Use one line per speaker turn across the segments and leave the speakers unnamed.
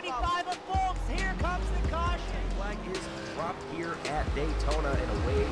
95 of Bolts. Here comes the caution.
Flag is dropped here at Daytona, and away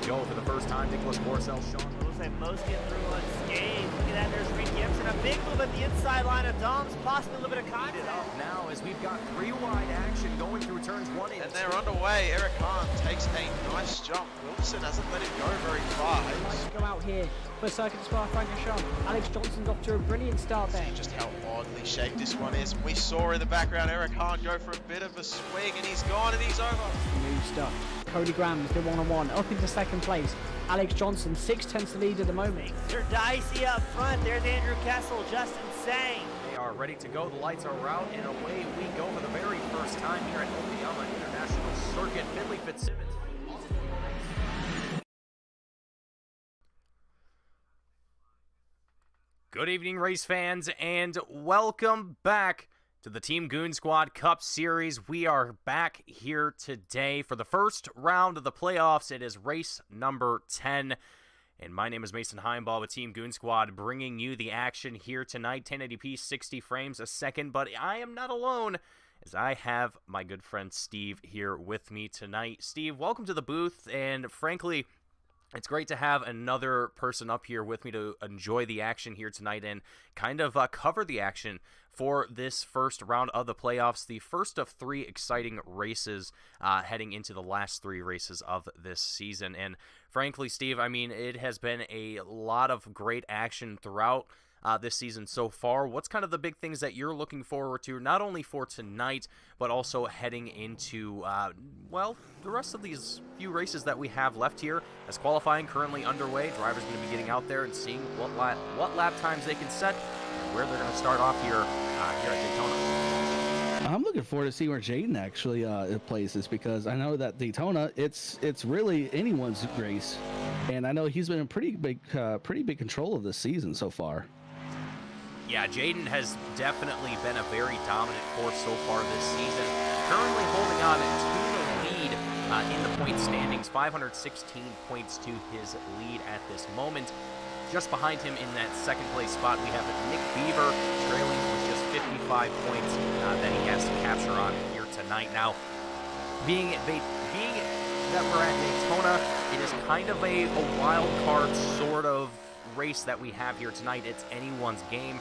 we go for the first time. Nicholas Porcel, Sean.
Looks like most get through unscathed. Look at that, there's Reed Gibson. A big move at the inside line of Doms, possibly a little bit of contact.
Now, as we've got three wide action going through turns 1 and 2.
And they're underway. Eric Hahn takes a nice jump. Wilson hasn't let him go very far.
Nice to go out here for Circuit Spa Francorchamps. Alex Johnson's off to a brilliant start there.
See just how oddly shaped this one is. We saw in the background Eric Hahn go for a bit of a swing, and he's gone and he's over.
New stuff. Cody Graham's the one-on-one up into second place. Alex Johnson 6/10 lead at the moment.
They're dicey up front. There's Andrew Kessel, Justin Sang.
They are ready to go. The lights are out, and away we go for the very first time here at Oklahoma International Circuit. Finley Fitzsimmons. Good evening, race fans, and welcome back to the Team Goon Squad Cup Series. We are back here today for the first round of the playoffs. It is race number 10. And my name is Mason Heimbaugh with Team Goon Squad, bringing you the action here tonight. 1080p, 60 frames a second, but I am not alone, as I have my good friend Steve here with me tonight. Steve, welcome to the booth, and frankly, it's great to have another person up here with me to enjoy the action here tonight and kind of cover the action for this first round of the playoffs, the first of 3 exciting races heading into the last 3 races of this season. And frankly, Steve, I mean, it has been a lot of great action throughout this season so far. What's kind of the big things that you're looking forward to, not only for tonight, but also heading into, well, the rest of these few races that we have left here, as qualifying currently underway. Drivers going to be getting out there and seeing what lap times they can set and where they're going to start off here, here at Daytona.
I'm looking forward to see where Jaden actually places, because I know that Daytona, it's really anyone's race, and I know he's been in pretty big control of this season so far.
Yeah, Jaden has definitely been a very dominant force so far this season. Currently holding on to the lead in the point standings, 516 points to his lead at this moment. Just behind him in that second place spot, we have Nick Beaver trailing with just 55 points that he has to capture on here tonight. Now, being that we're at Daytona, it is kind of a wild card sort of race that we have here tonight. It's anyone's game.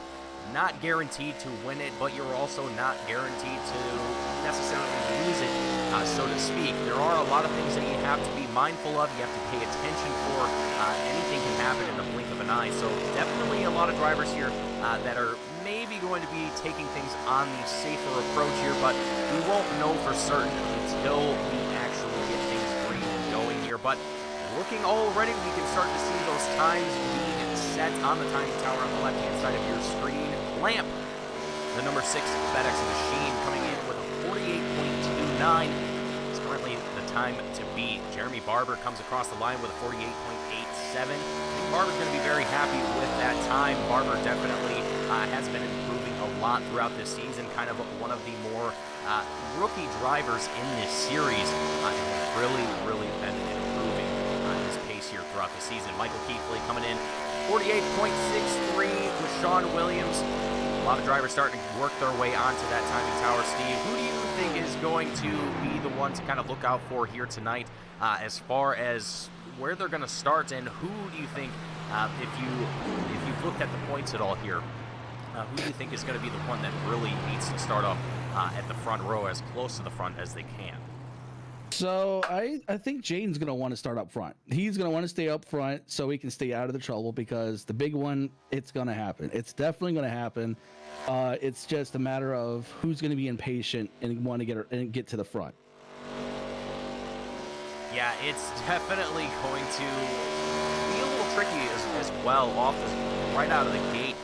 Not guaranteed to win it, but you're also not guaranteed to necessarily lose it, so to speak. There are a lot of things that you have to be mindful of. You have to pay attention for. Anything can happen in the blink of an eye. So definitely a lot of drivers here that are maybe going to be taking things on the safer approach here, but we won't know for certain until we actually get things green and going here. But looking already, we can start to see those times being set on the timing tower on the left-hand side of your screen. Lamp, the number 6 FedEx machine, coming in with a 48.29. It's currently the time to beat. Jeremy Barber comes across the line with a 48.87. I think Barber's going to be very happy with that time. Barber definitely has been improving a lot throughout this season, kind of one of the more rookie drivers in this series, and has really been improving his pace here throughout the season. Michael Keithley coming in 48.63 with Sean Williams. A lot of drivers starting to work their way onto that timing tower. Steve, who do you think is going to be the one to kind of look out for here tonight as far as where they're going to start, and who do you think, if you've looked at the points at all here, who do you think is going to be the one that really needs to start off at the front row, as close to the front as they can?
So I think Jaden's going to want to start up front. He's going to want to stay up front so he can stay out of the trouble, because the big one, it's going to happen. It's definitely going to happen. It's just a matter of who's going to be impatient and want to get to the front.
Yeah, it's definitely going to be a little tricky as well right out of the gate.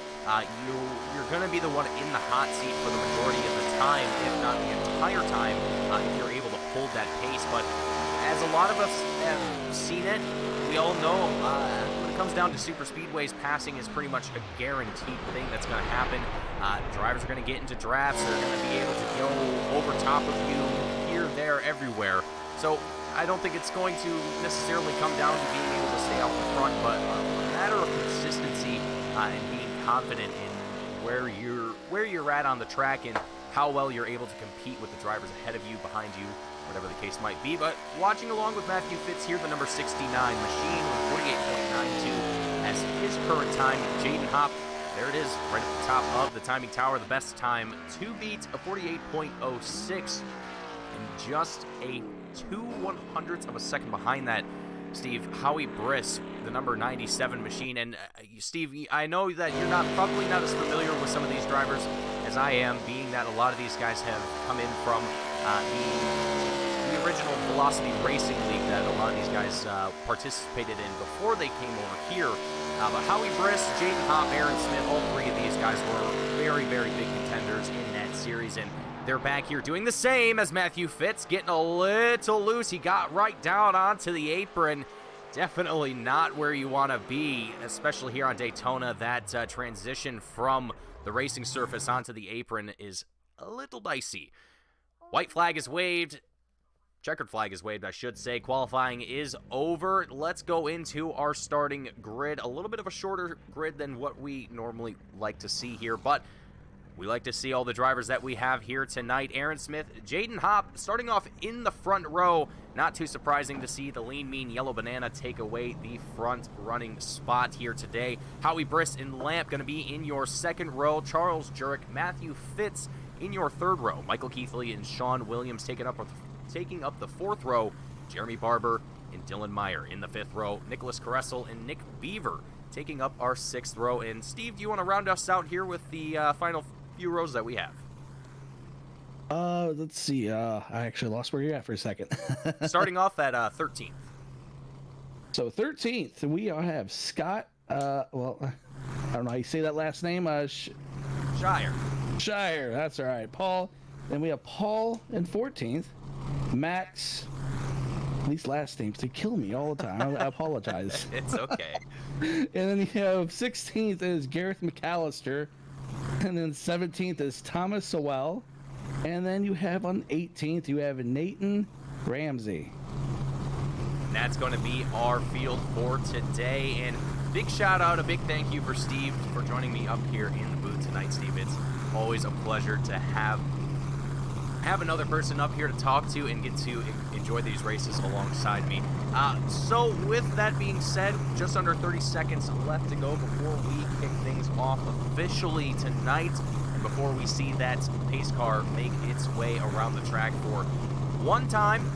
You're going to be the one in the hot seat for the majority of the time, if not the entire time, if you're able to hold that pace. But as a lot of us have seen it, we all know when it comes down to super speedways, passing is pretty much a guaranteed thing that's going to happen. Drivers are going to get into drafts. They're going to be able to go over top of you here, there, everywhere. So I don't think it's going to necessarily come down to being able to stay out the front, but a matter of consistency and being confident in where you're at on the track and how well you're able to compete with the drivers ahead of you, behind you, whatever the case might be. But watching along with Matthew Fitz here, the number 69 machine with 48.92 as his current time. Jaden Hopp, there it is, right at the top of the timing tower, the best time to beat, a 48.06, and just a 2/100th of a second behind that, Steve, Howie Briss, the number 97 machine. And Steve, I know that you're probably not as familiar with some of these drivers as I am, being that a lot of these guys have come in from the original Velocity Racing League that a lot of these guys participated in before they came over here. But Howie Briss, Jaden Hopp, Aaron Smith, all three of these guys were very, very big contenders in that series, and they're back here doing the same as Matthew Fitz, getting a little loose. He got right down onto the apron. Definitely not where you want to be, especially here on Daytona. That transition from the racing surface onto the apron is a little dicey. White flag is waved. Checkered flag is waved, I should say. Qualifying is over. Let's go into our starting grid. A little bit of a shorter grid than what we normally like to see here, but we like to see all the drivers that we have here tonight. Aaron Smith, Jaden Hopp, starting off in the front row. Not too surprising to see the lean, mean yellow banana take away the front running spot here today. Howie Briss and Lamp going to be in your second row. Charles Jurek, Matthew Fitz in your third row. Michael Keithley and Sean Williams taking up the fourth row. Jeremy Barber and Dylan Meyer in the fifth row. Nicholas Caressel and Nick Beaver taking up our sixth row. And Steve, do you want to round us out here with the final few rows that we have?
Let's see. I actually lost where you're at for a second.
Starting off at 13th.
So 13th, we have Scott. Well, I don't know how you say that last name.
Shire.
Shire. That's all right. Paul. Then we have Paul in 14th. Max. These last names, they kill me all the time. I apologize.
It's okay.
And then you have 16th is Gareth McAllister. And then 17th is Thomas Sowell. And then you have on 18th, you have Nathan Ramsey.
That's going to be our field for today. And big shout out, a big thank you for Steve for joining me up here in the booth tonight, Steve. It's always a pleasure to have another person up here to talk to and get to enjoy these races alongside me. So with that being said, just under 30 seconds left to go before we kick things off officially tonight, and before we see that pace car make its way around the track for one time.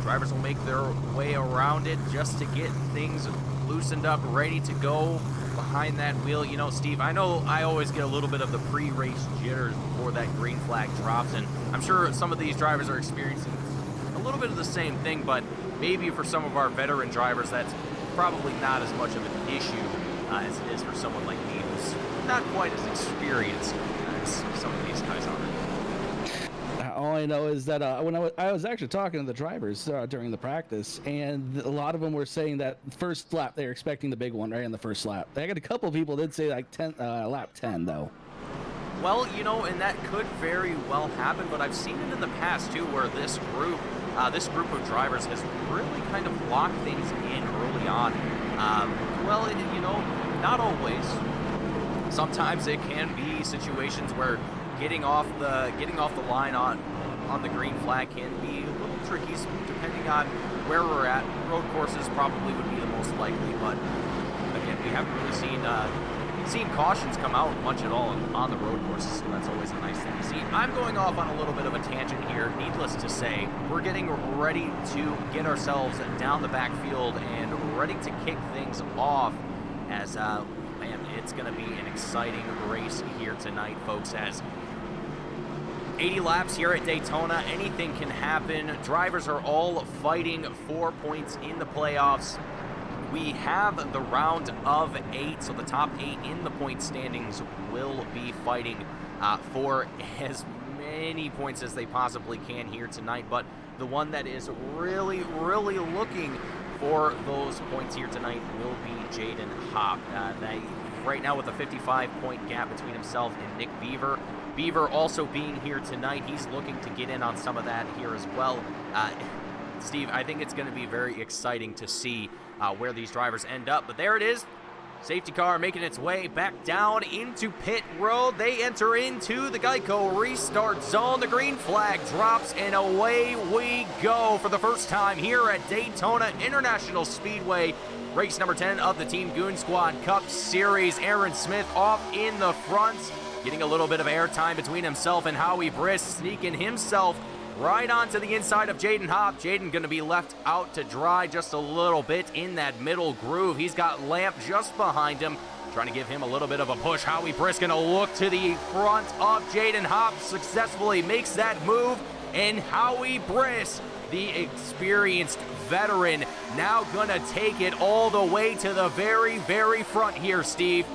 Drivers will make their way around it just to get things loosened up, ready to go behind that wheel. You know, Steve, I know I always get a little bit of the pre-race jitters before that green flag drops, and I'm sure some of these drivers are experiencing a little bit of the same thing, but maybe for some of our veteran drivers, that's probably not as much of an issue as it is for someone like me who's not quite as experienced as some of these guys are.
All I know is that when I was actually talking to the drivers during the practice, and a lot of them were saying that first lap they were expecting the big one right in the first lap. I got a couple of people did say like lap 10 though.
Well, you know, and that could very well happen, but I've seen it in the past too, where this group of drivers has really kind of locked things in early on. Well, you know, not always. Sometimes it can be situations where getting off the line on the green flag can be a little tricky, depending on where we're at. Road courses probably would be the most likely, but again, we haven't really seen cautions come out much at all on the road courses, so that's always a nice thing to see. I'm going off on a little bit of a tangent here. Needless to say, we're getting ready to get ourselves down the backfield and ready to kick things off as, man, it's going to be an exciting race here tonight, folks, as 80 laps here at Daytona. Anything can happen. Drivers are all fighting for points in the playoffs. We have the round of 8, so the top 8 in the point standings will be fighting for as many points as they possibly can here tonight. But the one that is really, really looking for those points here tonight will be Jaden Hopp. Right now with a 55-point gap between himself and Nick Beaver. Beaver also being here tonight, he's looking to get in on some of that here as well. Steve, I think it's going to be very exciting to see where these drivers end up. But there it is. Safety car making its way back down into pit road. They enter into the Geico restart zone. The green flag drops, and away we go for the first time here at Daytona International Speedway. Race number 10 of the Team Goon Squad Cup Series. Aaron Smith off in the front, getting a little bit of airtime between himself and Howie Briss, sneaking himself right onto the inside of Jaden Hopp. Jaden going to be left out to dry just a little bit in that middle groove. He's got Lamp just behind him, trying to give him a little bit of a push. Howie Briss going to look to the front of Jaden Hopp, successfully makes that move, and Howie Briss, the experienced veteran, now going to take it all the way to the very, very front here, Steve.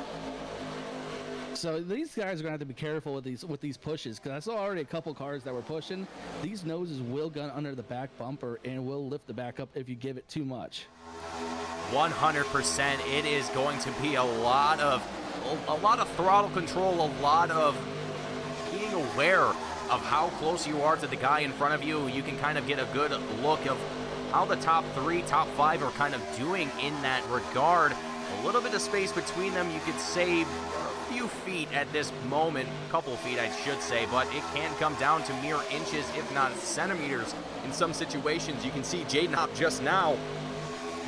So these guys are gonna have to be careful with these pushes, because I saw already a couple cars that were pushing. These noses will gun under the back bumper and will lift the back up if you give it too much.
100%. It is going to be a lot of throttle control, a lot of being aware of how close you are to the guy in front of you. You can kind of get a good look of how the top 3, top 5 are kind of doing in that regard. A little bit of space between them, you could say few feet at this moment, a couple feet I should say, but it can come down to mere inches, if not centimeters in some situations. You can see Jaden Hopp just now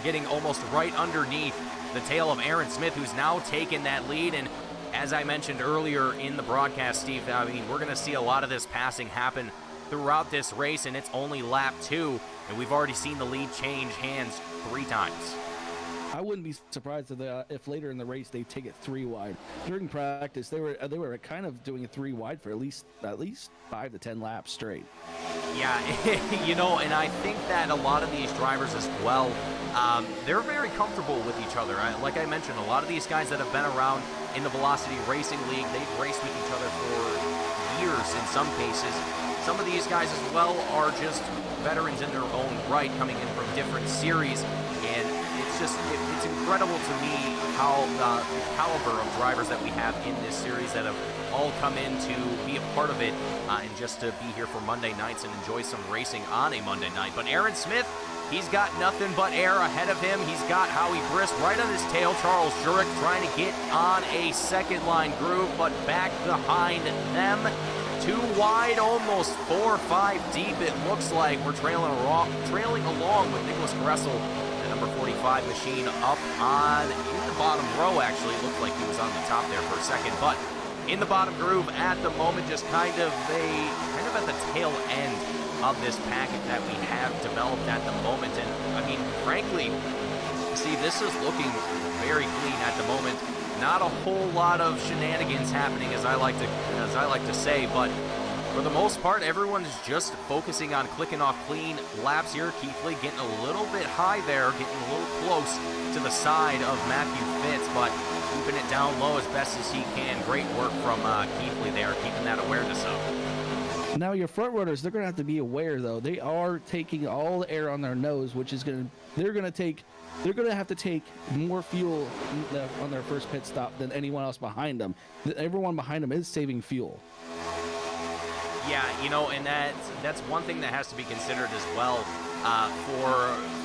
getting almost right underneath the tail of Aaron Smith, who's now taken that lead. And as I mentioned earlier in the broadcast, Steve, I mean, we're going to see a lot of this passing happen throughout this race, and it's only lap 2, and we've already seen the lead change hands 3 times.
I wouldn't be surprised if later in the race they take it 3 wide. During practice, they were kind of doing it 3 wide for at least 5 to 10 laps straight.
Yeah, you know, and I think that a lot of these drivers as well, they're very comfortable with each other. Like I mentioned, a lot of these guys that have been around in the Velocity Racing League, they've raced with each other for years in some cases. Some of these guys as well are just veterans in their own right, coming in from different series, and it's incredible to me how the caliber of drivers that we have in this series that have all come in to be a part of it, and just to be here for Monday nights and enjoy some racing on a Monday night. But Aaron Smith, he's got nothing but air ahead of him. He's got Howie Briss right on his tail. Charles Jurek trying to get on a second line groove, but back behind them, 2 wide, almost 4 or 5 deep. It looks like we're trailing along with Nicholas Gressel, the number 45 machine, up on in the bottom row. Actually, it looked like he was on the top there for a second, but in the bottom groove at the moment, just kind of at the tail end of this packet that we have developed at the moment. And I mean, frankly, see, this is looking very clean at the moment. Not a whole lot of shenanigans happening, as I like to say, but for the most part, everyone's just focusing on clicking off clean laps here. Keith Lee getting a little bit high there, getting a little close to the side of Matthew Fitz, but keeping it down low as best as he can. Great work from Keith Lee there, keeping that awareness up.
Now your front runners, they're going to have to be aware though. They are taking all the air on their nose, which is they're going to have to take more fuel on their first pit stop than anyone else behind them. Everyone behind them is saving fuel.
Yeah, you know, and that's one thing that has to be considered as well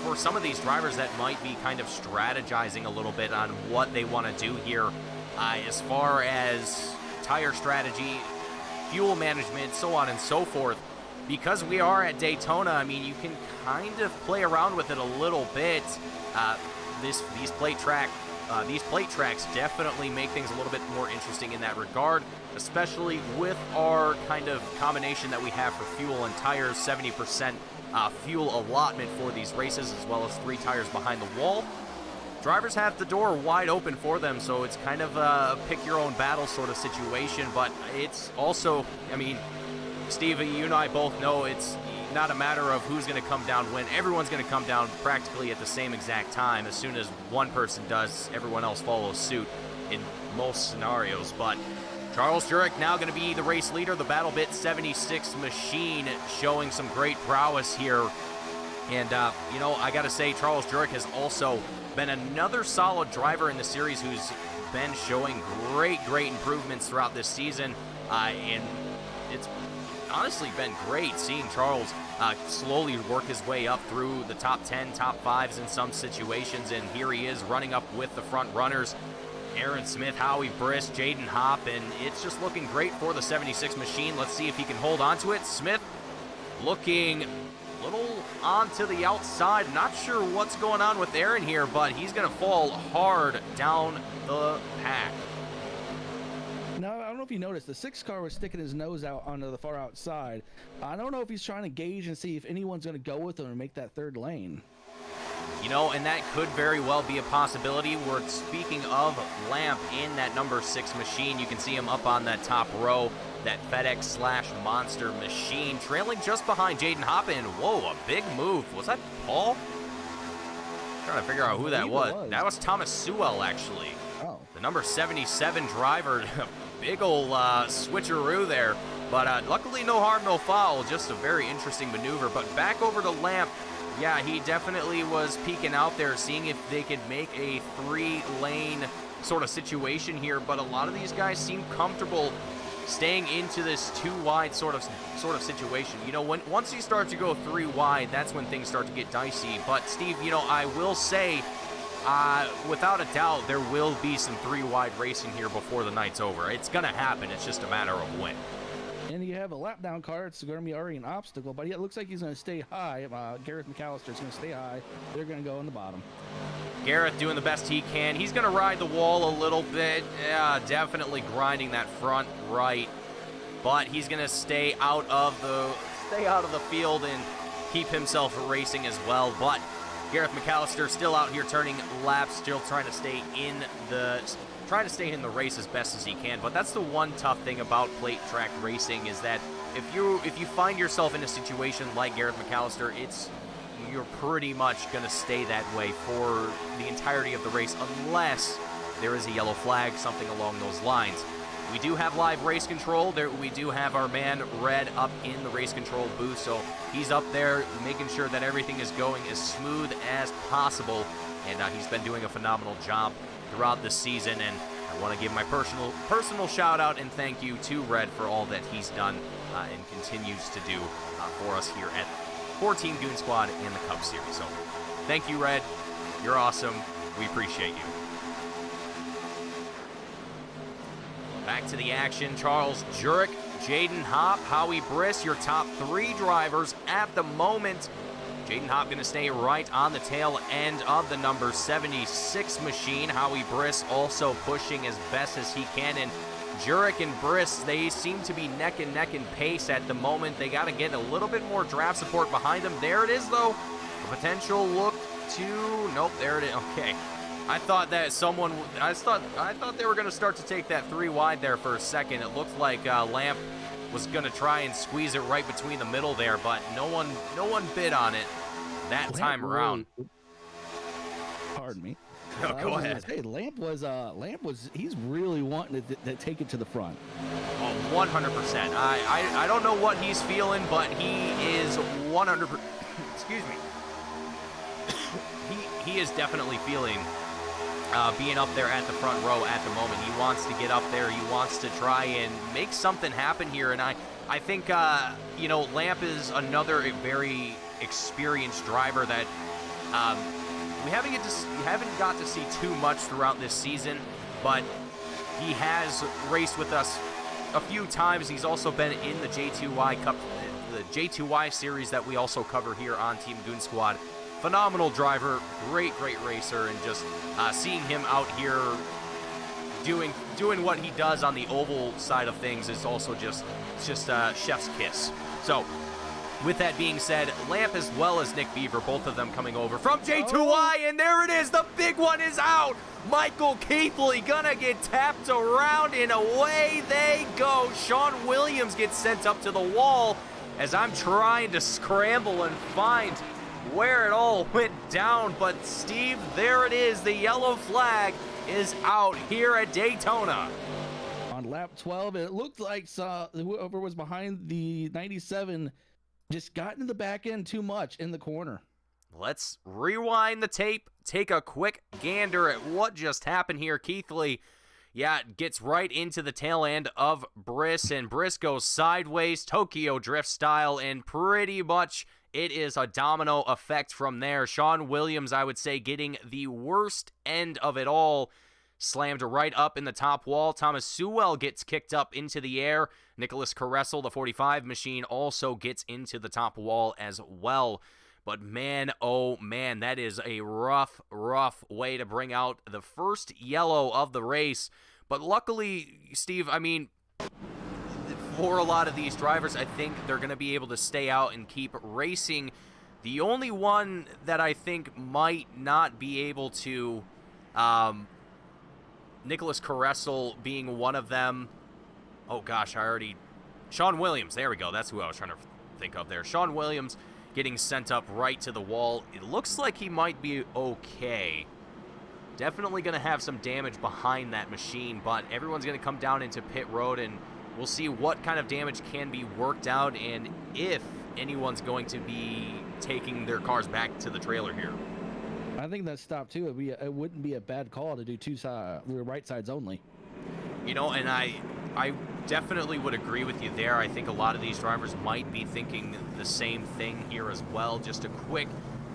for some of these drivers that might be kind of strategizing a little bit on what they want to do here as far as tire strategy, fuel management, so on and so forth. Because we are at Daytona, I mean, you can kind of play around with it a little bit. These plate tracks definitely make things a little bit more interesting in that regard, especially with our kind of combination that we have for fuel and tires, 70% fuel allotment for these races, as well as 3 tires behind the wall. Drivers have the door wide open for them, so it's kind of a pick your own battle sort of situation, but it's also, I mean, Steve, you and I both know it's not a matter of who's going to come down when. Everyone's going to come down practically at the same exact time. As soon as one person does, everyone else follows suit in most scenarios. But Charles Jurek now going to be the race leader, the BattleBit 76 machine, showing some great prowess here. And, you know, I got to say, Charles Jurek has also been another solid driver in the series who's been showing great improvements throughout this season. And it's honestly been great seeing Charles slowly work his way up through the top 10, top 5s in some situations, and here he is running up with the front runners. Aaron Smith, Howie Briss, Jaden Hopp, and it's just looking great for the 76 machine. Let's see if he can hold on to it. Smith looking a little onto the outside. Not sure what's going on with Aaron here, but he's going to fall hard down the pack.
No, I don't know if you noticed, the 6 car was sticking his nose out onto the far outside. I don't know if he's trying to gauge and see if anyone's going to go with him and make that third lane.
You know, and that could very well be a possibility. We're speaking of Lamp in that number 6 machine. You can see him up on that top row, that FedEx/Monster machine, trailing just behind Jaden Hoppin. Whoa, a big move. Was that Paul? I'm trying to figure out who that was. That was Thomas Sewell, actually.
Oh.
The number 77 driver. Big ol' switcheroo there. But luckily no harm, no foul. Just a very interesting maneuver. But back over to Lamp. Yeah, he definitely was peeking out there, seeing if they could make a 3-lane sort of situation here. But a lot of these guys seem comfortable staying into this 2-wide sort of situation. You know, once you start to go 3 wide, that's when things start to get dicey. But Steve, you know, I will say, without a doubt, there will be some 3-wide racing here before the night's over. It's gonna happen. It's just a matter of when.
And you have a lap down car. It's going to be already an obstacle, but it looks like he's going to stay high. Gareth McAllister's going to stay high. They're going to go in the bottom.
Gareth doing the best he can. He's going to ride the wall a little bit. Yeah, definitely grinding that front right. But he's going to stay out of the field and keep himself racing as well. But Gareth McAllister still out here turning laps, still trying to stay in the race as best as he can. But that's the one tough thing about plate track racing, is that if you find yourself in a situation like Gareth McAllister, you're pretty much going to stay that way for the entirety of the race, unless there is a yellow flag, something along those lines. We do have live race control. We do have our man Red up in the race control booth, so he's up there making sure that everything is going as smooth as possible, and he's been doing a phenomenal job throughout the season. And I want to give my personal shout out and thank you to Red for all that he's done and continues to do for us here at 14 Goon Squad in the Cup Series. So thank you, Red. You're awesome. We appreciate you. Back to the action. Charles Jurek, Jaden Hopp, Howie Briss, your top 3 drivers at the moment. Jaden Hopp going to stay right on the tail end of the number 76 machine. Howie Briss also pushing as best as he can. And Jurek and Briss, they seem to be neck and neck in pace at the moment. They got to get a little bit more draft support behind them. There it is, though. The potential look to... Nope, there it is. Okay. I thought they were going to start to take that 3 wide there for a second. It looked like Lamp was going to try and squeeze it right between the middle there, but no one bid on it that time around.
Pardon me.
No, go ahead.
Hey, Lamp was he's really wanting to take it to the front.
Oh, 100%. I don't know what he's feeling, but he is 100%. Excuse me. he is definitely feeling being up there at the front row at the moment. He wants to get up there. He wants to try and make something happen here. And I think, you know, Lamp is another very experienced driver that we haven't got to see too much throughout this season, but he has raced with us a few times. He's also been in the J2Y Cup, the J2Y series that we also cover here on Team Goon Squad. Phenomenal driver, great racer, and just seeing him out here doing what he does on the oval side of things is also just chef's kiss. So, with that being said, Lamp as well as Nick Beaver, both of them coming over from J2Y, and there it is, the big one is out! Michael Keithley gonna get tapped around, and away they go. Sean Williams gets sent up to the wall as I'm trying to scramble and find where it all went down. But Steve, there it is, the yellow flag is out here at Daytona.
On lap 12, it looked like whoever was behind the 97 just got into the back end too much in the corner.
Let's rewind the tape, take a quick gander at what just happened here. Keithley, Yeah, it gets right into the tail end of Briss, and Briss goes sideways, Tokyo Drift style, and pretty much it is a domino effect from there. Sean Williams, I would say, getting the worst end of it all, slammed right up in the top wall. Thomas Sewell gets kicked up into the air. Nicholas Caressel, the 45 machine, also gets into the top wall as well. But man, oh man, that is a rough way to bring out the first yellow of the race. But luckily, Steve, I mean, for a lot of these drivers, I think they're going to be able to stay out and keep racing. The only one that I think might not be able to, Nicholas Caressel being one of them. Oh gosh, Sean Williams, there we go. That's who I was trying to think of there. Sean Williams getting sent up right to the wall. It looks like he might be okay. Definitely going to have some damage behind that machine, but everyone's going to come down into pit road, and we'll see what kind of damage can be worked out and if anyone's going to be taking their cars back to the trailer here.
I think that stop too. It wouldn't be a bad call to do right sides only.
You know, and I definitely would agree with you there. I think a lot of these drivers might be thinking the same thing here as well. Just a quick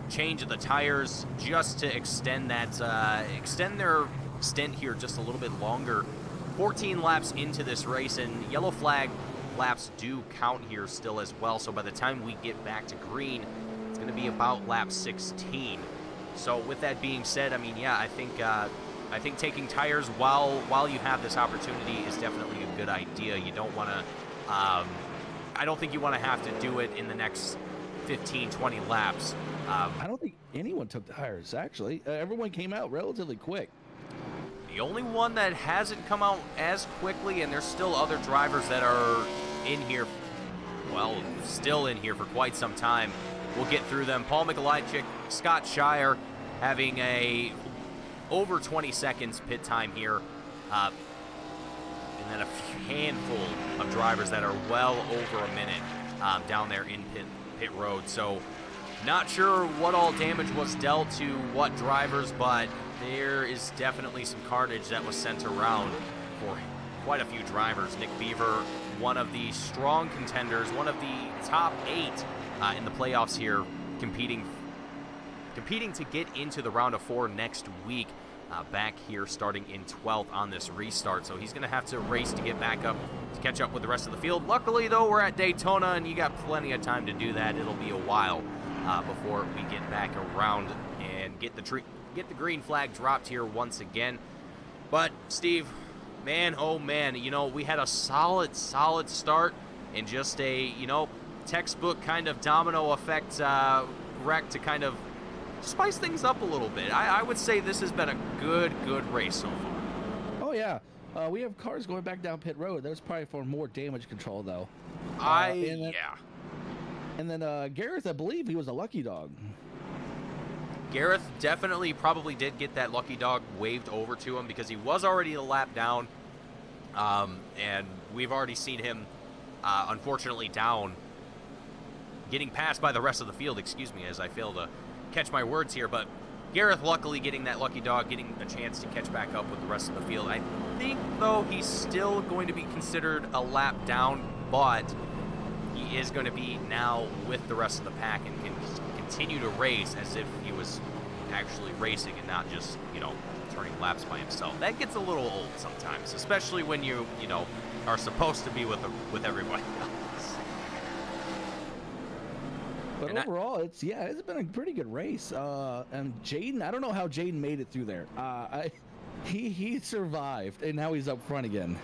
change of the tires just to extend their stint here just a little bit longer. 14 laps into this race, and yellow flag laps do count here still as well. So by the time we get back to green, it's going to be about lap 16. So with that being said, I mean, yeah, I think taking tires while you have this opportunity is definitely a good idea. You don't want to, I don't think you want to have to do it in the next 15, 20 laps.
I don't think anyone took tires, actually. Everyone came out relatively quick.
The only one that hasn't come out as quickly, and there's still other drivers that are in here, well, still in here for quite some time. We'll get through them. Paul Mikolajczyk, Scott Shire having a over 20 seconds pit time here. And then a handful of drivers that are well over a minute down there in pit road. So not sure what all damage was dealt to what drivers, but there is definitely some carnage that was sent around for quite a few drivers. Nick Beaver, one of the strong contenders, one of the top 8 in the playoffs here, competing to get into the round of 4 next week, back here starting in 12th on this restart. So he's going to have to race to get back up to catch up with the rest of the field. Luckily, though, we're at Daytona, and you got plenty of time to do that. It'll be a while before we get back around and get the green flag dropped here once again. But, Steve, man, oh man, you know, we had a solid start and just a, you know, textbook kind of domino effect wreck to kind of spice things up a little bit. I would say this has been a good race so far.
Oh yeah, we have cars going back down pit road. That was probably for more damage control though.
Yeah.
And then Gareth, I believe he was a lucky dog.
Gareth definitely probably did get that lucky dog waved over to him because he was already a lap down, and we've already seen him unfortunately down, getting passed by the rest of the field, excuse me, as I fail to catch my words here. But Gareth luckily getting that lucky dog, getting a chance to catch back up with the rest of the field. I think, though, he's still going to be considered a lap down, but he is going to be now with the rest of the pack and can continue to race as if he was actually racing and not just, you know, turning laps by himself. That gets a little old sometimes, especially when you know, are supposed to be with everybody else.
But and overall, it's been a pretty good race. And Jaden, I don't know how Jaden made it through there. He survived, and now he's up front again.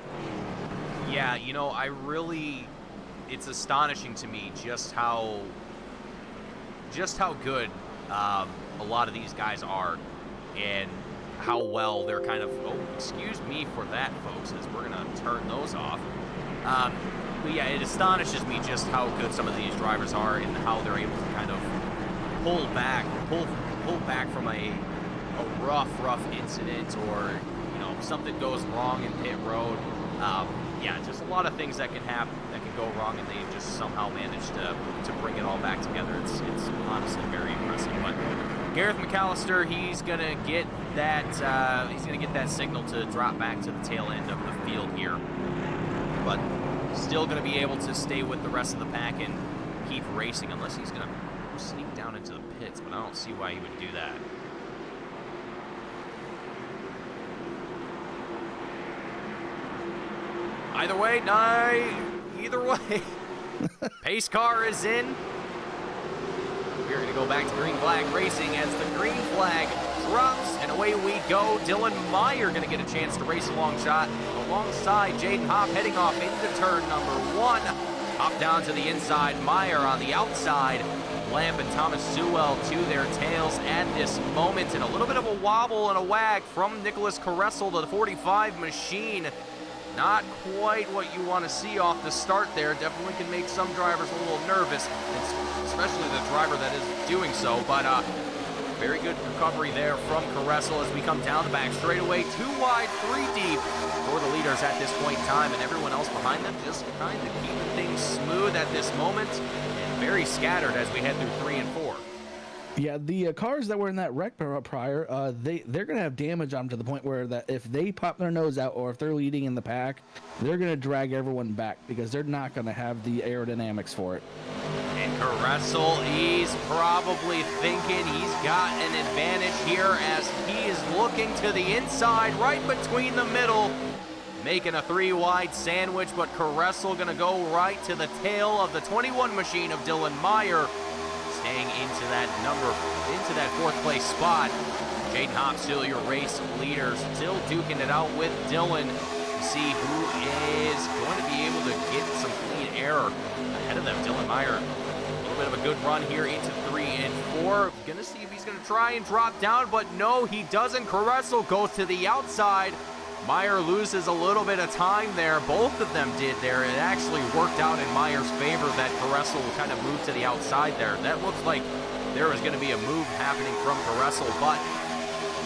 Yeah, you know, it's astonishing to me just how good a lot of these guys are, and how well they're kind of. Oh, excuse me for that, folks, as we're gonna turn those off. But yeah, it astonishes me just how good some of these drivers are and how they're able to kind of pull back from a rough incident, or, you know, something goes wrong in pit road. yeah, just a lot of things that can happen, that can go wrong, and they just somehow managed to bring it all back together. It's honestly very impressive. But Gareth McAllister, he's gonna get that signal to drop back to the tail end of the field here, but still gonna be able to stay with the rest of the pack and keep racing, unless he's gonna sneak down into the pits. But I don't see why he would do that. Either way, pace car is in. We're going to go back to green flag racing as the green flag drops, and away we go. Dylan Meyer going to get a chance to race alongside Jaden Hopp, heading off into turn number 1. Hop down to the inside, Meyer on the outside. Lamb and Thomas Sewell to their tails at this moment, and a little bit of a wobble and a wag from Nicholas Caressel to the 45 machine. Not quite what you want to see off the start there. Definitely can make some drivers a little nervous, especially the driver that is doing so. But very good recovery there from Caressel as we come down the back straightaway. 2 wide, 3 deep for the leaders at this point in time, and everyone else behind them just kind of keeping things smooth at this moment, and very scattered as we head through 3 and 4.
Yeah, the cars that were in that wreck prior, they're going to have damage on them to the point where that if they pop their nose out or if they're leading in the pack, they're going to drag everyone back because they're not going to have the aerodynamics for it.
And Caressel, he's probably thinking he's got an advantage here as he is looking to the inside, right between the middle, making a 3-wide sandwich, but Caressel going to go right to the tail of the 21 machine of Dylan Meyer, staying into that 4th place spot. Jaden Hopp, still your race leader, still duking it out with Dylan to see who is going to be able to get some clean air ahead of them. Dylan Meyer, a little bit of a good run here into 3 and 4. Gonna see if he's gonna try and drop down, but no, he doesn't. Caressel goes to the outside. Meyer loses a little bit of time there. Both of them did there. It actually worked out in Meyer's favor that Caressel kind of moved to the outside there. That looks like there was going to be a move happening from Caressel, but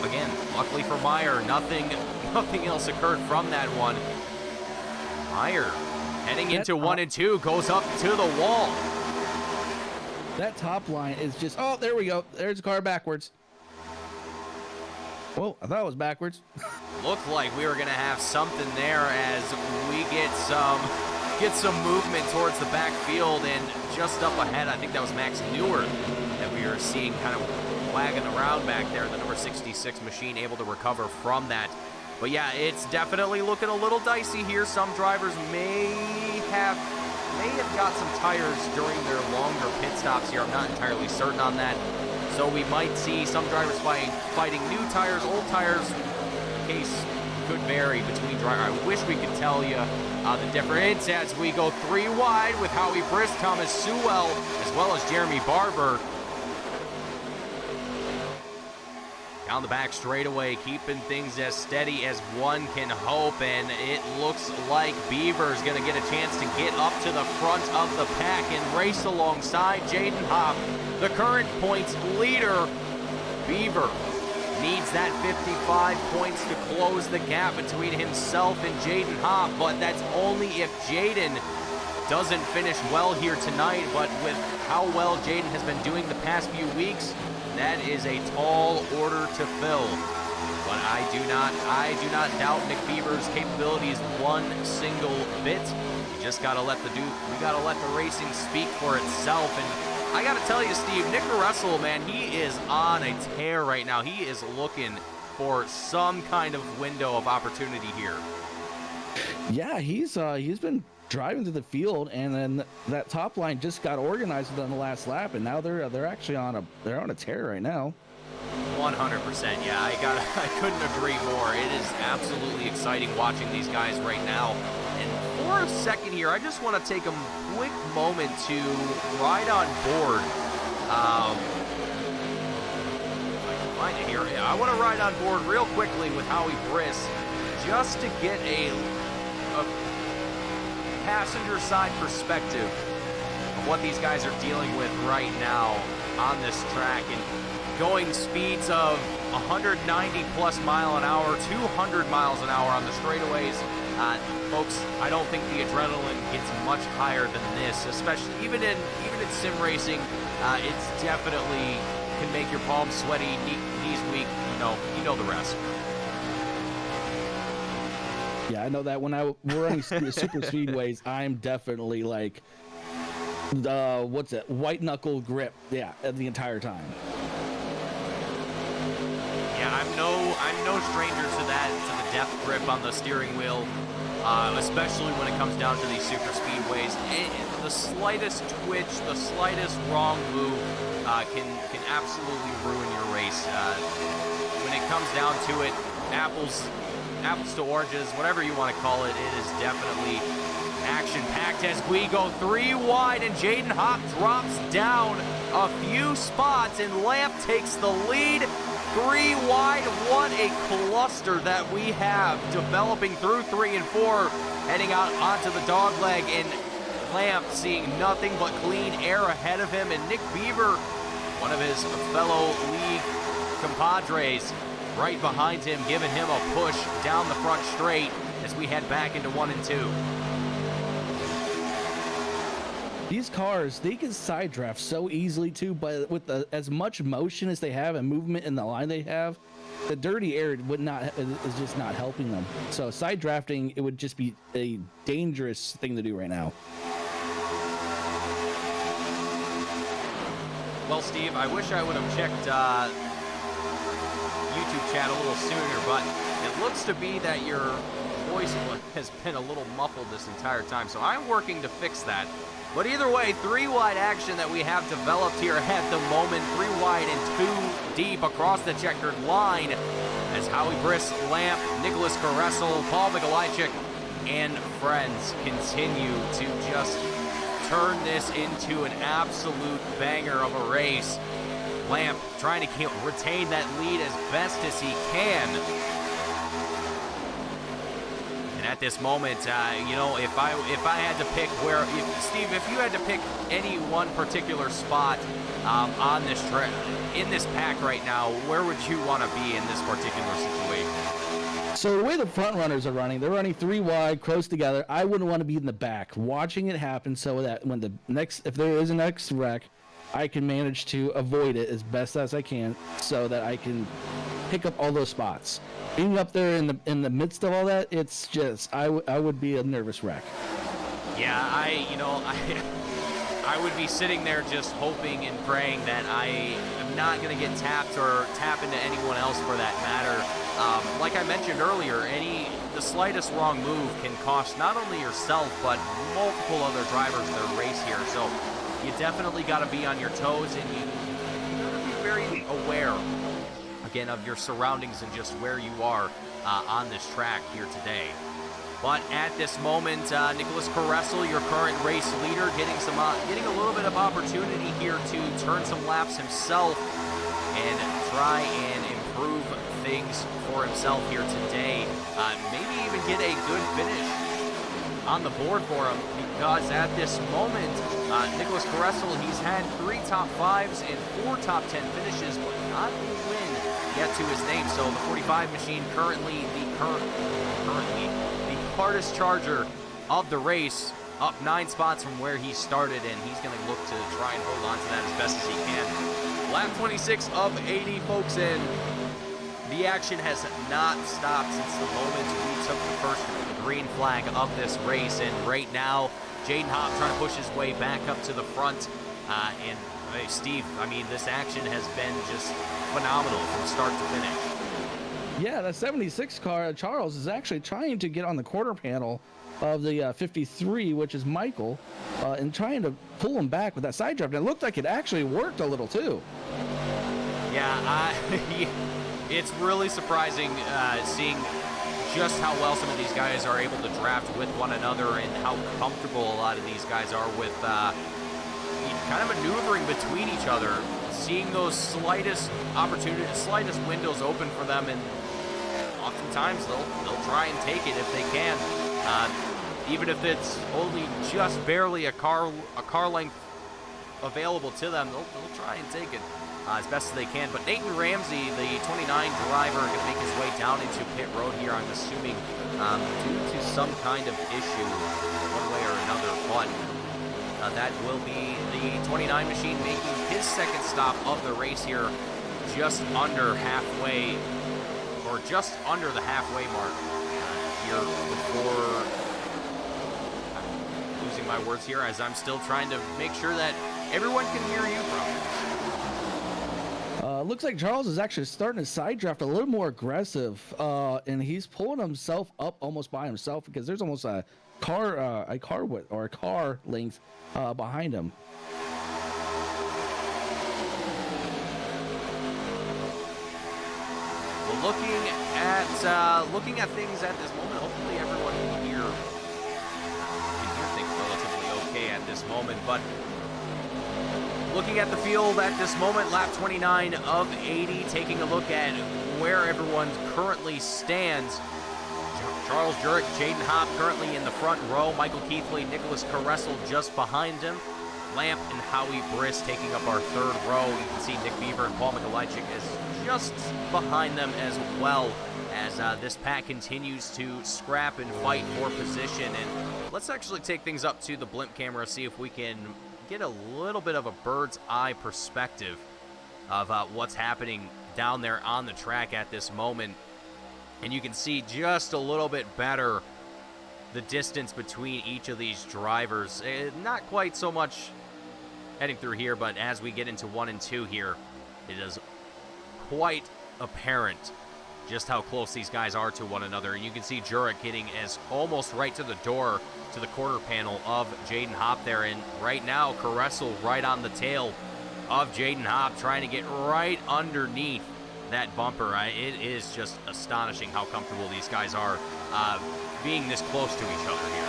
again, luckily for Meyer, nothing else occurred from that one. Meyer heading into 1 and 2 goes up to the wall.
That top line is just, oh, there we go. There's the car backwards. Well, I thought it was backwards.
Looked like we were going to have something there as we get some movement towards the backfield, and just up ahead, I think that was Max Neuer that we were seeing kind of wagging around back there. The number 66 machine able to recover from that. But yeah, it's definitely looking a little dicey here. Some drivers may have got some tires during their longer pit stops here. I'm not entirely certain on that. So we might see some drivers fighting new tires, old tires. The case could vary between drivers. I wish we could tell you the difference as we go 3 wide with Howie Brisk, Thomas Sewell, as well as Jeremy Barber. Down the back straightaway, keeping things as steady as one can hope, and it looks like Beaver's going to get a chance to get up to the front of the pack and race alongside Jaden Hopp, the current points leader. Beaver needs that 55 points to close the gap between himself and Jaden Hopp, but that's only if Jaden doesn't finish well here tonight. But with how well Jaden has been doing the past few weeks, that is a tall order to fill. But I do not doubt Nick Beaver's capabilities one single bit. You just gotta let the racing speak for itself. And I gotta tell you, Steve, Nick Caressel, man, he is on a tear right now. He is looking for some kind of window of opportunity here.
Yeah, he's been driving to the field, and then that top line just got organized on the last lap, and now they're actually on a tear right now.
100%. Yeah, I couldn't agree more. It is absolutely exciting watching these guys right now. And for a second here, I just want to take a quick moment to ride on board. If I can find it here. Yeah, I want to ride on board real quickly with Howie Brisk just to get a passenger side perspective of what these guys are dealing with right now on this track, and going speeds of 190 plus mile an hour, 200 miles an hour on the straightaways, Folks, I don't think the adrenaline gets much higher than this, especially even in sim racing. It's definitely can make your palms sweaty, knees weak. You know the rest.
Yeah, I know that when we're running super speedways, I'm definitely like, what's it? White knuckle grip. Yeah, the entire time.
Yeah, I'm no stranger to that, to the death grip on the steering wheel, especially when it comes down to these super speedways. The slightest twitch, the slightest wrong move can absolutely ruin your race. When it comes down to it, apples to oranges, whatever you want to call it, it is definitely action-packed as we go 3 wide, and Jaden Hopp drops down a few spots, and Lamp takes the lead. 3 wide, what a cluster that we have developing through 3 and 4, heading out onto the dog leg, and Lamp seeing nothing but clean air ahead of him, and Nick Beaver, one of his fellow league compadres, right behind him, giving him a push down the front straight as we head back into 1 and 2.
These cars, they can side draft so easily too, but with as much motion as they have and movement in the line they have, the dirty air is just not helping them. So side drafting, it would just be a dangerous thing to do right now.
Well, Steve, I wish I would have checked YouTube chat a little sooner, but it looks to be that your voice has been a little muffled this entire time, so I'm working to fix that. But either way, 3 wide action that we have developed here at the moment. 3 wide and 2 deep across the checkered line as Howie Briss, Lamp, Nicholas Caressel, Paul Mikolajczyk, and friends continue to just turn this into an absolute banger of a race. Lamp trying to retain that lead as best as he can. And at this moment, if I had to pick Steve, if you had to pick any one particular spot on this track, in this pack right now, where would you want to be in this particular situation?
So the way the front runners are running, they're running 3 wide, close together. I wouldn't want to be in the back, watching it happen, so that when if there is a next wreck, I can manage to avoid it as best as I can, so that I can pick up all those spots. Being up there in the midst of all that, it's just I would be a nervous wreck.
Yeah, I would be sitting there just hoping and praying that I am not going to get tapped or tap into anyone else for that matter. Like I mentioned earlier, the slightest wrong move can cost not only yourself but multiple other drivers their race here. So you definitely got to be on your toes, and you got to be very aware, again, of your surroundings and just where you are on this track here today. But at this moment, Nicholas Caressel, your current race leader, getting a little bit of opportunity here to turn some laps himself and try and improve things for himself here today. Maybe even get a good finish on the board for him, because at this moment, Nicholas Caressel, he's had 3 top 5s and 4 top 10 finishes, but not a win yet to his name. So the 45 machine currently the hardest charger of the race, up 9 spots from where he started, and he's going to look to try and hold on to that as best as he can. Lap 26 of 80, folks, and the action has not stopped since the moment we took the first green flag of this race, and right now Jaden Hopp trying to push his way back up to the front. And hey, Steve, I mean, this action has been just phenomenal from start to finish.
Yeah, that 76 car, Charles, is actually trying to get on the quarter panel of the 53, which is Michael, and trying to pull him back with that side drift. And it looked like it actually worked a little too.
Yeah, it's really surprising seeing just how well some of these guys are able to draft with one another, and how comfortable a lot of these guys are with kind of maneuvering between each other, seeing those slightest opportunities, slightest windows open for them, and oftentimes they'll try and take it if they can, even if it's only just barely a car length available to them. They'll try and take it. as best as they can. But Nathan Ramsey, the 29 driver, going to make his way down into pit road here, I'm assuming, due to some kind of issue, one way or another. But that will be the 29 machine making his second stop of the race here, just under halfway, or just under the halfway mark here before losing my words here, as I'm still trying to make sure that everyone can hear you properly.
Looks like Charles is actually starting to side draft a little more aggressive, and he's pulling himself up almost by himself because there's almost a car width or a car length behind him.
Well, looking at things at this moment, hopefully everyone can hear things relatively okay at this moment. But looking at the field at this moment, lap 29 of 80, taking a look at where everyone currently stands. Charles Jurek, Jaden Hopp currently in the front row. Michael Keithley, Nicholas Caressel just behind him. Lamp and Howie Briss taking up our third row. You can see Nick Beaver and Paul Mikolajczyk is just behind them, as well as this pack continues to scrap and fight for position. And let's actually take things up to the blimp camera, see if we can get a little bit of a bird's eye perspective of what's happening down there on the track at this moment. And you can see just a little bit better the distance between each of these drivers. Not quite so much heading through here, but as we get into 1 and 2 here, it is quite apparent just how close these guys are to one another. And you can see Jurek getting as almost right to the door, to the quarter panel of Jaden Hopp there. And right now, Caressel right on the tail of Jaden Hopp, trying to get right underneath that bumper. It is just astonishing how comfortable these guys are being this close to each other here.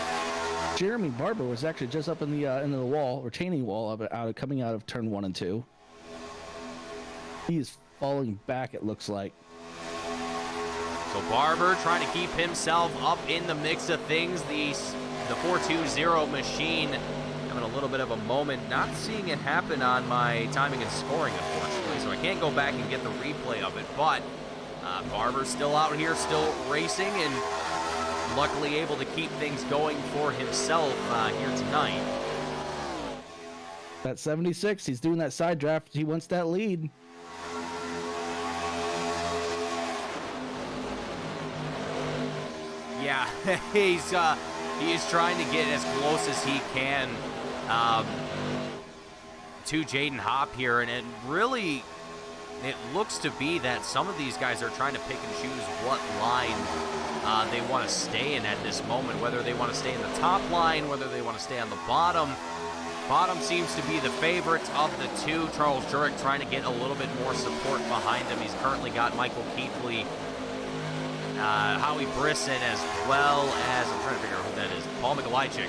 Jeremy Barber was actually just up in the wall, retaining wall, coming out of turn 1 and 2. He is falling back, it looks like.
So Barber trying to keep himself up in the mix of things. The 420 machine having a little bit of a moment. Not seeing it happen on my timing and scoring, unfortunately, so I can't go back and get the replay of it. But Barber's still out here, still racing, and luckily able to keep things going for himself here tonight.
That 76, he's doing that side draft. He wants that lead.
Yeah, he is trying to get as close as he can to Jaden Hopp here, and it really, it looks to be that some of these guys are trying to pick and choose what line they want to stay in at this moment, whether they want to stay in the top line, whether they want to stay on the bottom. Bottom seems to be the favorite of the two. Charles Jurek trying to get a little bit more support behind him. He's currently got Michael Keithley, Howie Brisson, as well as, I'm trying to figure out who that is, Paul Mikolajczyk,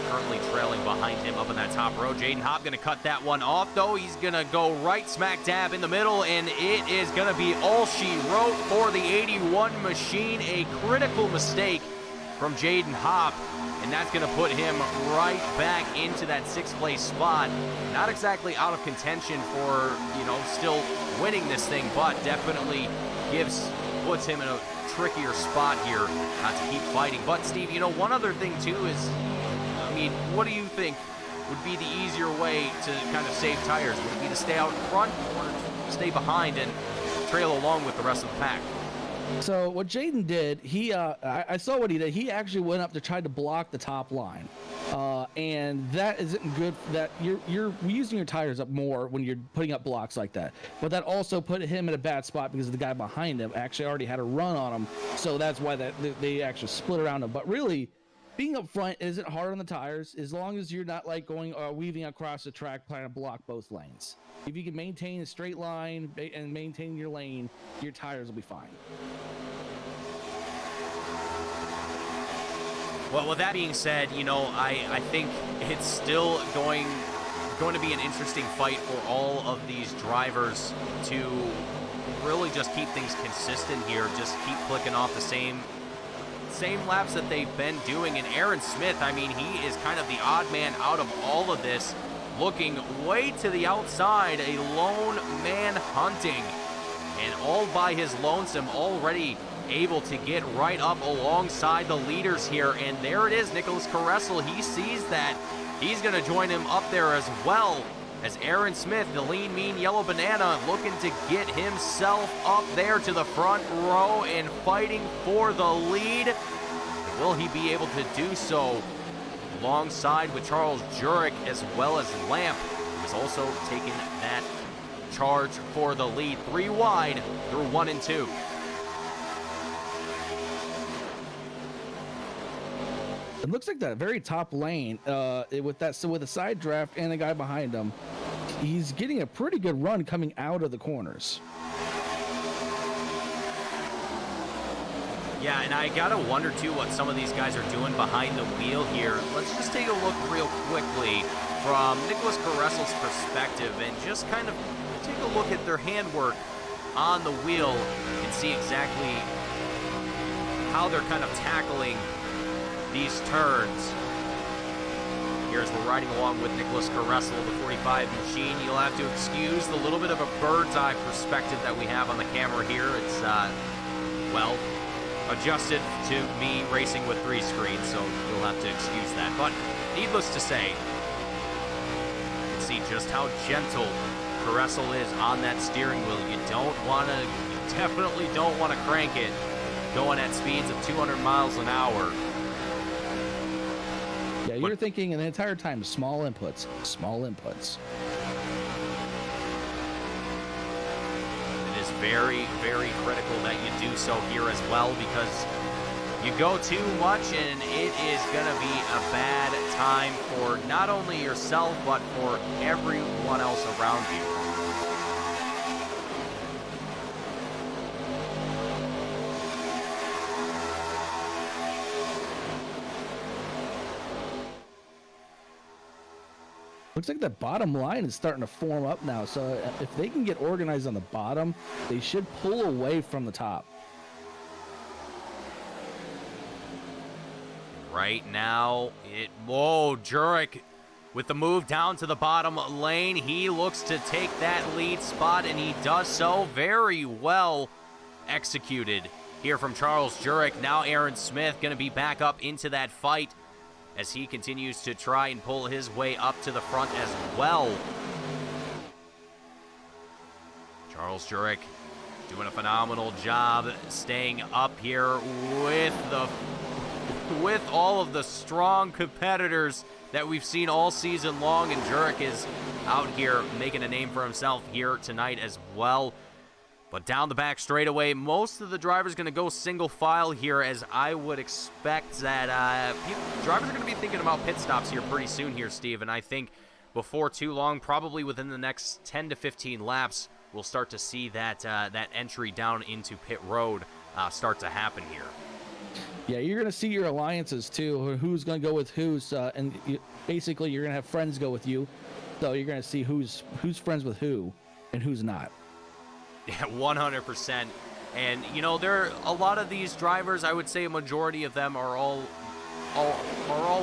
currently trailing behind him up in that top row. Jaden Hopp going to cut that one off, though. He's going to go right smack dab in the middle, and it is going to be all she wrote for the 81 machine. A critical mistake from Jaden Hopp, and that's going to put him right back into that 6th place spot. Not exactly out of contention for, still winning this thing, but definitely puts him in a trickier spot here to keep fighting. But Steve, one other thing too is, what do you think would be the easier way to kind of save tires? Would it be to stay out in front or to stay behind and trail along with the rest of the pack?
So what Jaden did, I saw what he did. He actually went up to try to block the top line, and that isn't good. That you're using your tires up more when you're putting up blocks like that. But that also put him in a bad spot because the guy behind him actually already had a run on him. So that's why they actually split around him. But really, being up front isn't hard on the tires as long as you're not like going weaving across the track trying to block both lanes. If you can maintain a straight line and maintain your lane, your tires will be fine.
Well, with that being said, I think it's still going to be an interesting fight for all of these drivers to really just keep things consistent here, just keep clicking off the same laps that they've been doing. And Aaron Smith, he is kind of the odd man out of all of this. looking way to the outside, a lone man hunting, and all by his lonesome, already able to get right up alongside the leaders here. And there it is, Nicholas Caressel. He sees that. He's going to join him up there as well, as Aaron Smith, the lean, mean yellow banana, looking to get himself up there to the front row and fighting for the lead. Will he be able to do so alongside with Charles Jurek, as well as Lamp, who is also taking that charge for the lead. 3 wide through 1 and 2.
It looks like that very top lane with a side draft and a guy behind him. He's getting a pretty good run coming out of the corners.
Yeah, and I gotta wonder too what some of these guys are doing behind the wheel here. Let's just take a look real quickly from Nicholas Caressel's perspective and just kind of take a look at their handwork on the wheel and see exactly how they're kind of tackling these turns. Here as we're riding along with Nicholas Caressel, the 45 machine, you'll have to excuse the little bit of a bird's eye perspective that we have on the camera here. It's, well, adjusted to me racing with 3 screens, so you'll have to excuse that. But needless to say, you can see just how gentle Caressel is on that steering wheel. You definitely don't want to crank it going at speeds of 200 miles an hour.
Yeah, you're thinking the entire time, small inputs, small inputs.
It is very, very critical that you do so here as well, because you go too much and it is going to be a bad time for not only yourself, but for everyone else around you.
Looks like the bottom line is starting to form up now. So if they can get organized on the bottom, they should pull away from the top.
Right now, whoa, Jurek with the move down to the bottom lane. He looks to take that lead spot, and he does so very well executed here from Charles Jurek. Now Aaron Smith going to be back up into that fight as he continues to try and pull his way up to the front as well. Charles Jurek doing a phenomenal job staying up here with all of the strong competitors that we've seen all season long, and Jurek is out here making a name for himself here tonight as well. But down the back straightaway, most of the drivers going to go single file here, as I would expect that drivers are going to be thinking about pit stops here pretty soon here, Steve. And I think before too long, probably within the next 10 to 15 laps, we'll start to see that that entry down into pit road start to happen here.
Yeah, you're going to see your alliances too, who's going to go with who's, and basically you're going to have friends go with you. So you're going to see who's friends with who and who's not.
Yeah, 100%. And, you know, there are a lot of these drivers, I would say a majority of them are all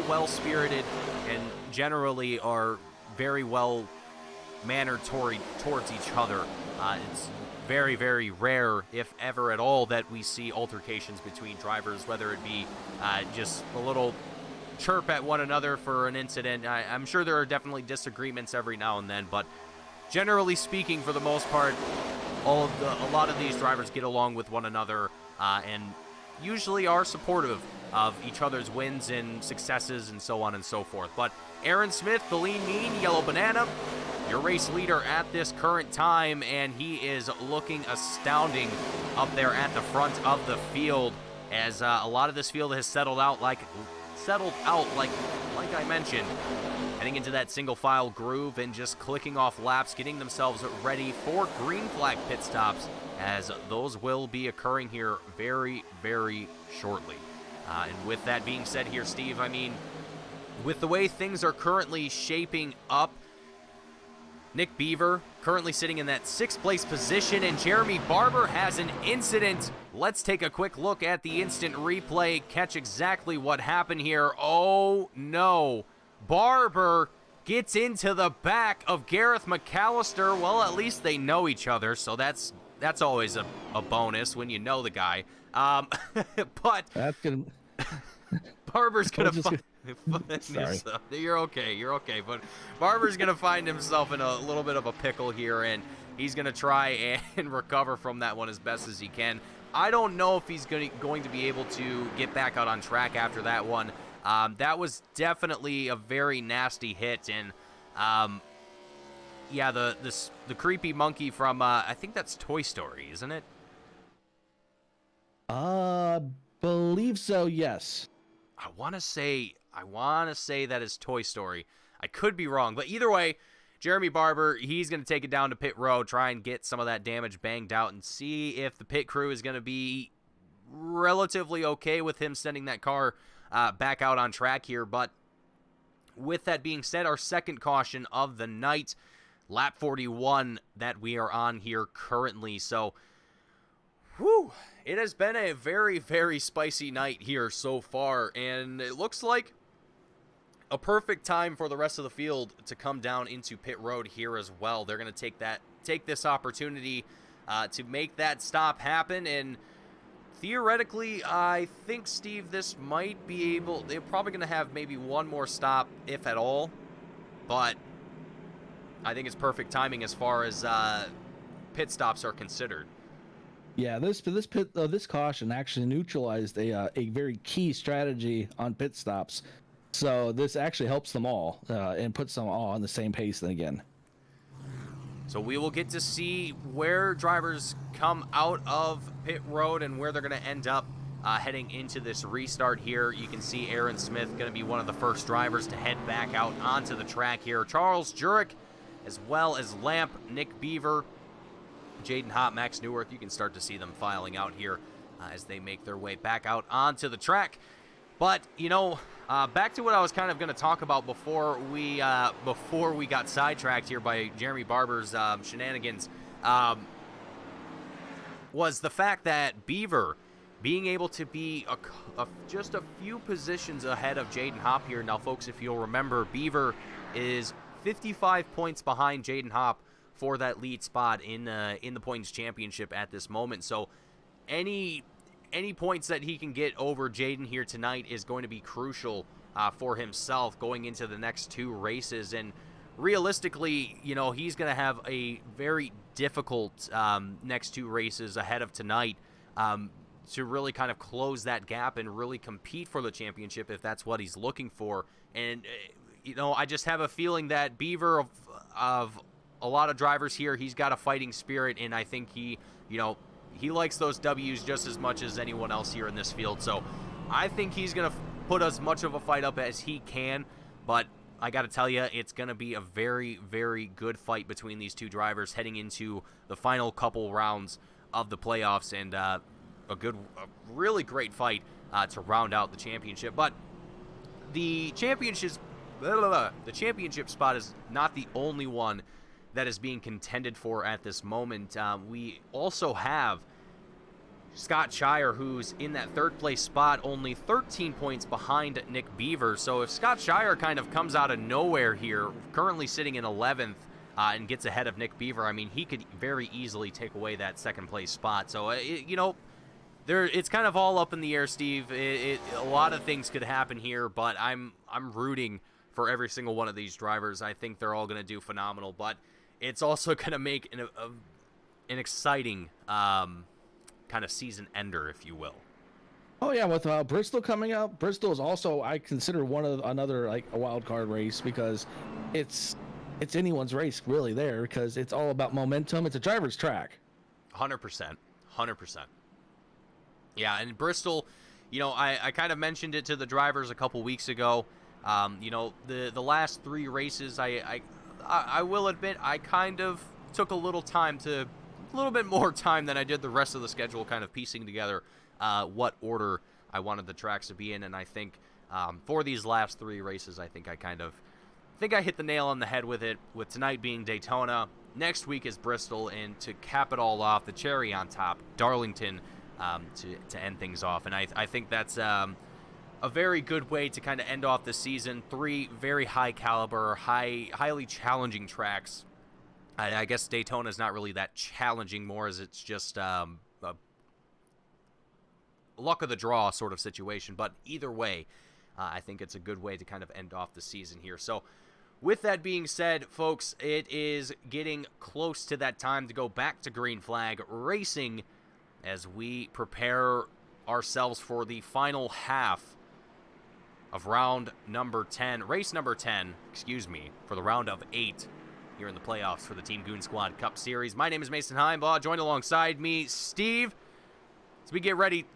well-spirited and generally are very well-mannered towards each other. It's very, very rare, if ever at all, that we see altercations between drivers, whether it be just a little chirp at one another for an incident. I'm sure there are definitely disagreements every now and then, but generally speaking, for the most part, a lot of these drivers get along with one another and usually are supportive of each other's wins and successes and so on and so forth. But Aaron Smith, the lean, mean yellow banana, your race leader at this current time, and he is looking astounding up there at the front of the field, as a lot of this field has settled out like I mentioned, heading into that single file groove and just clicking off laps, getting themselves ready for green flag pit stops, as those will be occurring here very, very shortly. And with that being said here, Steve, I mean, with the way things are currently shaping up, Nick Beaver currently sitting in that 6th place position, and Jeremy Barber has an incident. Let's take a quick look at the instant replay, catch exactly what happened here. Oh no, Barber gets into the back of Gareth McAllister. Well, at least they know each other, so that's always a bonus when you know the guy. But
That's gonna.
Barber's gonna.
Sorry.
You're okay. But Barber's gonna find himself in a little bit of a pickle here, and he's gonna try and recover from that one as best as he can. I don't know if he's going to be able to get back out on track after that one. That was definitely a very nasty hit, and yeah, the creepy monkey from I think that's Toy Story, isn't it?
Believe so. Yes.
I want to say that is Toy Story. I could be wrong, but either way, Jeremy Barber, he's going to take it down to pit road, try and get some of that damage banged out, and see if the pit crew is going to be relatively okay with him sending that car back out on track here. But with that being said, our second caution of the night, lap 41 that we are on here currently. So, whew, it has been a very, very spicy night here so far, and it looks like a perfect time for the rest of the field to come down into pit road here as well. They're going to take this opportunity to make that stop happen, and theoretically, I think, Steve, this might be able... They're probably going to have maybe one more stop, if at all, but I think it's perfect timing as far as pit stops are considered.
Yeah, this caution actually neutralized a very key strategy on pit stops. So this actually helps them all and puts them all on the same pace then again.
So we will get to see where drivers come out of pit road and where they're going to end up heading into this restart here. You can see Aaron Smith going to be one of the first drivers to head back out onto the track here. Charles Jurek, as well as Lamp, Nick Beaver, Jaden Hopp, Max Newworth. You can start to see them filing out here as they make their way back out onto the track. But, you know, back to what I was kind of going to talk about before we got sidetracked here by Jeremy Barber's shenanigans, was the fact that Beaver being able to be just a few positions ahead of Jaden Hopp here. Now, folks, if you'll remember, Beaver is 55 points behind Jaden Hopp for that lead spot in the points championship at this moment. So any points that he can get over Jaden here tonight is going to be crucial for himself going into the next two races. And realistically, you know, he's going to have a very difficult next two races ahead of tonight to really kind of close that gap and really compete for the championship if that's what he's looking for. And, you know, I just have a feeling that Beaver, of a lot of drivers here, he's got a fighting spirit, and I think he likes those W's just as much as anyone else here in this field. So I think he's going to put as much of a fight up as he can, but I got to tell you, it's going to be a very, very good fight between these two drivers heading into the final couple rounds of the playoffs, and a really great fight to round out the championship. But the championship spot is not the only one that is being contended for at this moment. We also have Scott Shire, who's in that third place spot, only 13 points behind Nick Beaver. So if Scott Shire kind of comes out of nowhere here, currently sitting in 11th, and gets ahead of Nick Beaver, I mean, he could very easily take away that second place spot. So, it's kind of all up in the air, Steve. A lot of things could happen here, but I'm rooting for every single one of these drivers. I think they're all going to do phenomenal, but it's also going to make an exciting kind of season ender, if you will.
Oh yeah, with Bristol coming up, Bristol is also, I consider, another like a wild card race, because it's anyone's race really there, because it's all about momentum. It's a driver's track.
100%. Yeah, and Bristol, I kind of mentioned it to the drivers a couple weeks ago. The last three races, I will admit, I kind of took a little bit more time than I did the rest of the schedule, kind of piecing together what order I wanted the tracks to be in. And I think for these last three races, I think I hit the nail on the head with it, with tonight being Daytona. Next week is Bristol, and to cap it all off, the cherry on top, Darlington, to end things off. And I think that's a very good way to kind of end off the season. 3 very high caliber, highly challenging tracks. I guess Daytona is not really that challenging, more as it's just a luck of the draw sort of situation. But either way, I think it's a good way to kind of end off the season here. So with that being said, folks, it is getting close to that time to go back to Green Flag Racing as we prepare ourselves for the final half of round number 10, race number 10, excuse me, for the round of 8 here in the playoffs for the Team Goon Squad Cup Series. My name is Mason Heimbaugh, joined alongside me, Steve. As we get ready,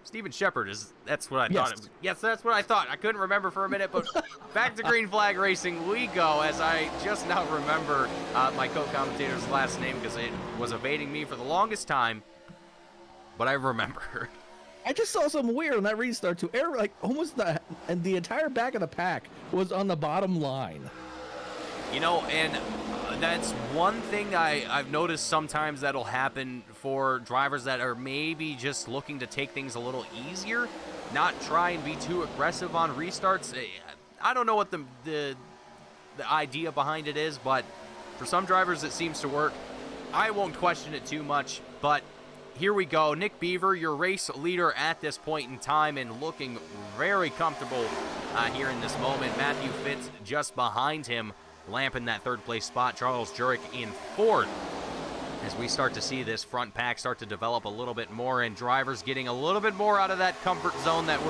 Steven Shepard, that's what I thought. Yes, that's what I thought. I couldn't remember for a minute, but back to Green Flag Racing we go, as I just now remember my co-commentator's last name because it was evading me for the longest time, but I remember.
I just saw something weird on that restart too. Like almost the entire back of the pack was on the bottom line.
You know, and that's one thing I've noticed sometimes that'll happen for drivers that are maybe just looking to take things a little easier, not try and be too aggressive on restarts. I don't know what the idea behind it is, but for some drivers it seems to work. I won't question it too much, but here we go. Nick Beaver, your race leader at this point in time, and looking very comfortable here in this moment. Matthew Fitz just behind him, lamping that third place spot. Charles Jurek in fourth. As we start to see this front pack start to develop a little bit more, and drivers getting a little bit more out of that comfort zone that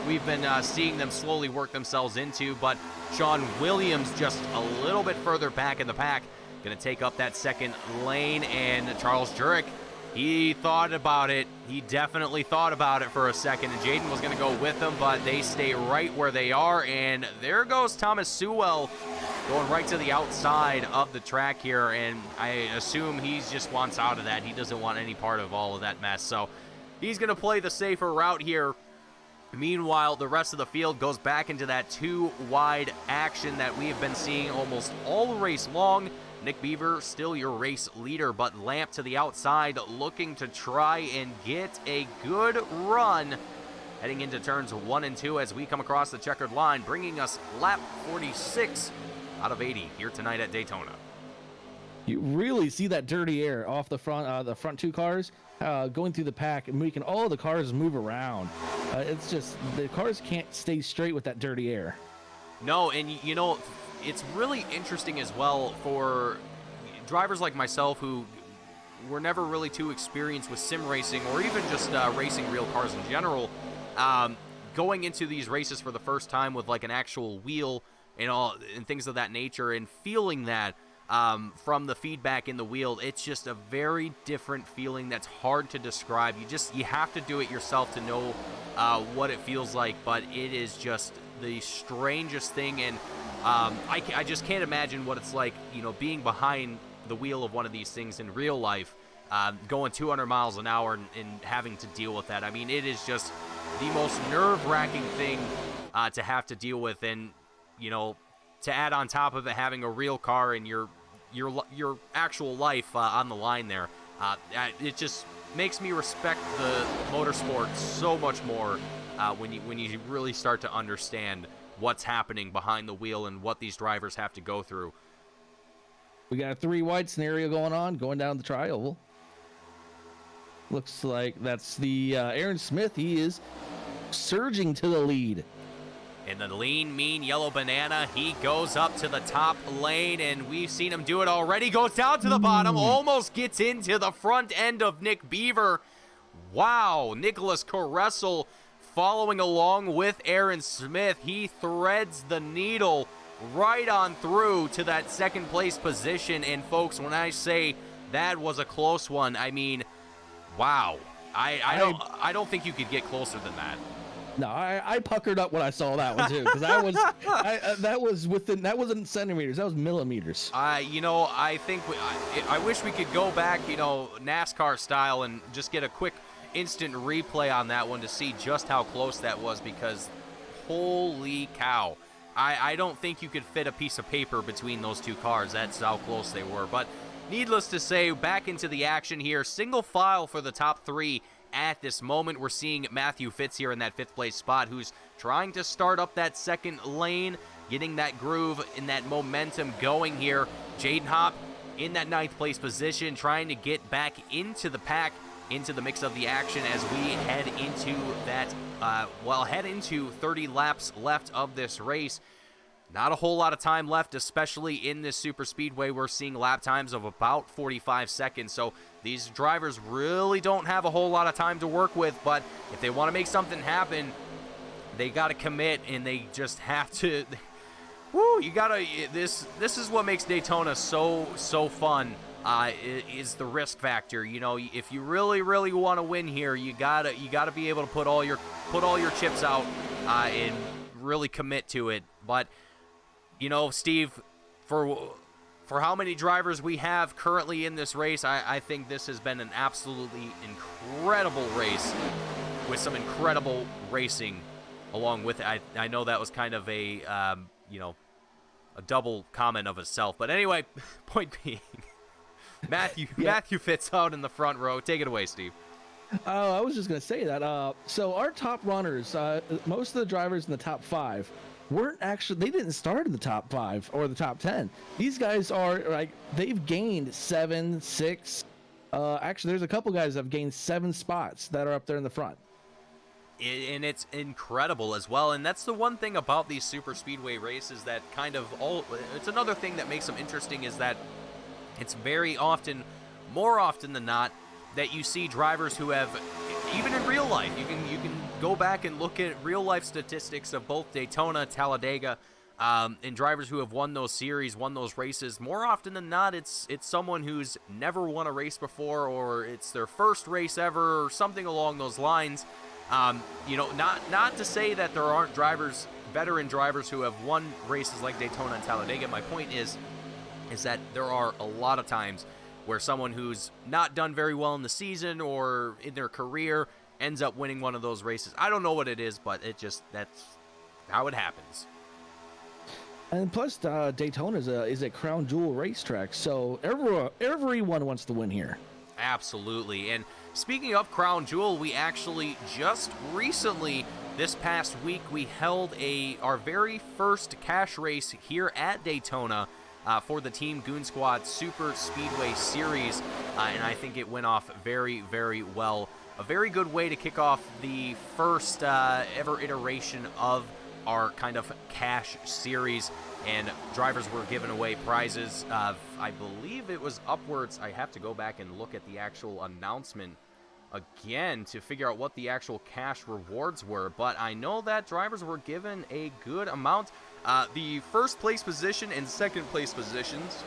we've been seeing them slowly work themselves into. But Sean Williams just a little bit further back in the pack, going to take up that second lane, and Charles Jurek, he thought about it. He definitely thought about it for a second, and Jaden was going to go with them, but they stay right where they are, and there goes Thomas Sewell going right to the outside of the track here, and I assume he just wants out of that. He doesn't want any part of all of that mess, so he's going to play the safer route here. Meanwhile, the rest of the field goes back into that 2-wide action that we have been seeing almost all race long. Nick Beaver, still your race leader, but Lamp to the outside, looking to try and get a good run heading into turns 1 and 2 as we come across the checkered line, bringing us lap 46 out of 80 here tonight at Daytona.
You really see that dirty air off the front 2 cars going through the pack and making all the cars move around. It's just the cars can't stay straight with that dirty air.
No, and you know, it's really interesting as well for drivers like myself who were never really too experienced with sim racing or even just racing real cars in general. Going into these races for the first time with like an actual wheel and things of that nature, and feeling that from the feedback in the wheel, it's just a very different feeling that's hard to describe. You have to do it yourself to know what it feels like, but it is just the strangest thing, and I just can't imagine what it's like, you know, being behind the wheel of one of these things in real life, going 200 miles an hour and having to deal with that. I mean, it is just the most nerve-wracking thing to have to deal with, and you know, to add on top of it having a real car and your actual life on the line there, it just makes me respect the motorsport so much more when you really start to understand what's happening behind the wheel and what these drivers have to go through.
We got a 3-wide scenario going down the tri-oval. Looks like that's the Aaron Smith. He is surging to the lead.
In the lean, mean yellow banana, he goes up to the top lane, and we've seen him do it already. Goes down to the bottom, almost gets into the front end of Nick Beaver. Wow, Nicholas Caressel following along with Aaron Smith. He threads the needle right on through to that second place position. And folks, when I say that was a close one, I mean, wow. I don't think you could get closer than that.
No, I puckered up when I saw that one too, because that wasn't centimeters, that was millimeters.
You know, I think I wish we could go back, you know, NASCAR style, and just get a quick instant replay on that one to see just how close that was, because holy cow. I don't think you could fit a piece of paper between those two cars. That's how close they were. But needless to say, back into the action here. Single file for the top 3 at this moment. We're seeing Matthew Fitz here in that 5th place spot, who's trying to start up that second lane, getting that groove and that momentum going here. Jaden Hopp in that 9th place position, trying to get back into the pack, into the mix of the action as we head into that, head into 30 laps left of this race. Not a whole lot of time left, especially in this super speedway. We're seeing lap times of about 45 seconds, so these drivers really don't have a whole lot of time to work with, but if they want to make something happen, they got to commit, and they just have to. Woo, you gotta. This is what makes Daytona so fun. Is the risk factor. You know, if you really want to win here, you gotta be able to put all your chips out and really commit to it. But you know, Steve, for how many drivers we have currently in this race, I think this has been an absolutely incredible race with some incredible racing along with it. I know that was kind of a a double comment of itself, but anyway, point being, Matthew Fitz out in the front row. Take it away, Steve.
Oh, I was just going to say that. So our top runners, most of the drivers in the top 5 they didn't start in the top 5 or the top 10. These guys are they've gained 7, 6. Actually, there's a couple guys that have gained 7 spots that are up there in the front.
And it's incredible as well, and that's the one thing about these super speedway races that it's another thing that makes them interesting, is that it's very often, more often than not, that you see drivers who have, even in real life, you can go back and look at real life statistics of both Daytona, Talladega, and drivers who have won those series, won those races. More often than not, it's someone who's never won a race before, or it's their first race ever, or something along those lines. Not to say that there aren't veteran drivers who have won races like Daytona and Talladega. My point is that there are a lot of times where someone who's not done very well in the season or in their career ends up winning one of those races. I don't know what it is, but that's how it happens.
And plus, Daytona is a crown jewel racetrack, so everyone wants to win here.
Absolutely. And speaking of crown jewel, we actually just recently, this past week, we held our very first cash race here at Daytona for the Team Goon Squad Super Speedway Series, and I think it went off very, very well. A very good way to kick off the first ever iteration of our kind of cash series, and drivers were giving away prizes of, I believe it was upwards. I have to go back and look at the actual announcement again to figure out what the actual cash rewards were, but I know that drivers were given a good amount. The first place position and second place positions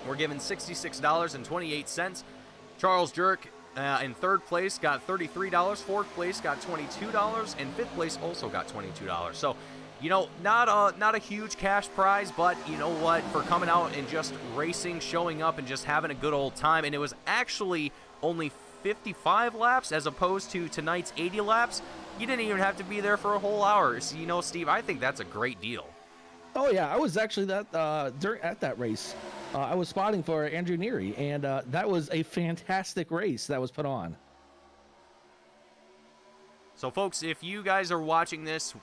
were given $66.28. Charles Jurek in third place got $33, fourth place got $22, and fifth place also got $22. So, you know, not a huge cash prize, but you know what, for coming out and just racing, showing up, and just having a good old time. And it was actually only 55 laps as opposed to tonight's 80 laps. You didn't even have to be there for a whole hour. So, you know, Steve, I think that's a great deal.
Oh yeah, I was actually at that race. I was spotting for Andrew Neary, and that was a fantastic race that was put on.
So, folks, if you guys are watching this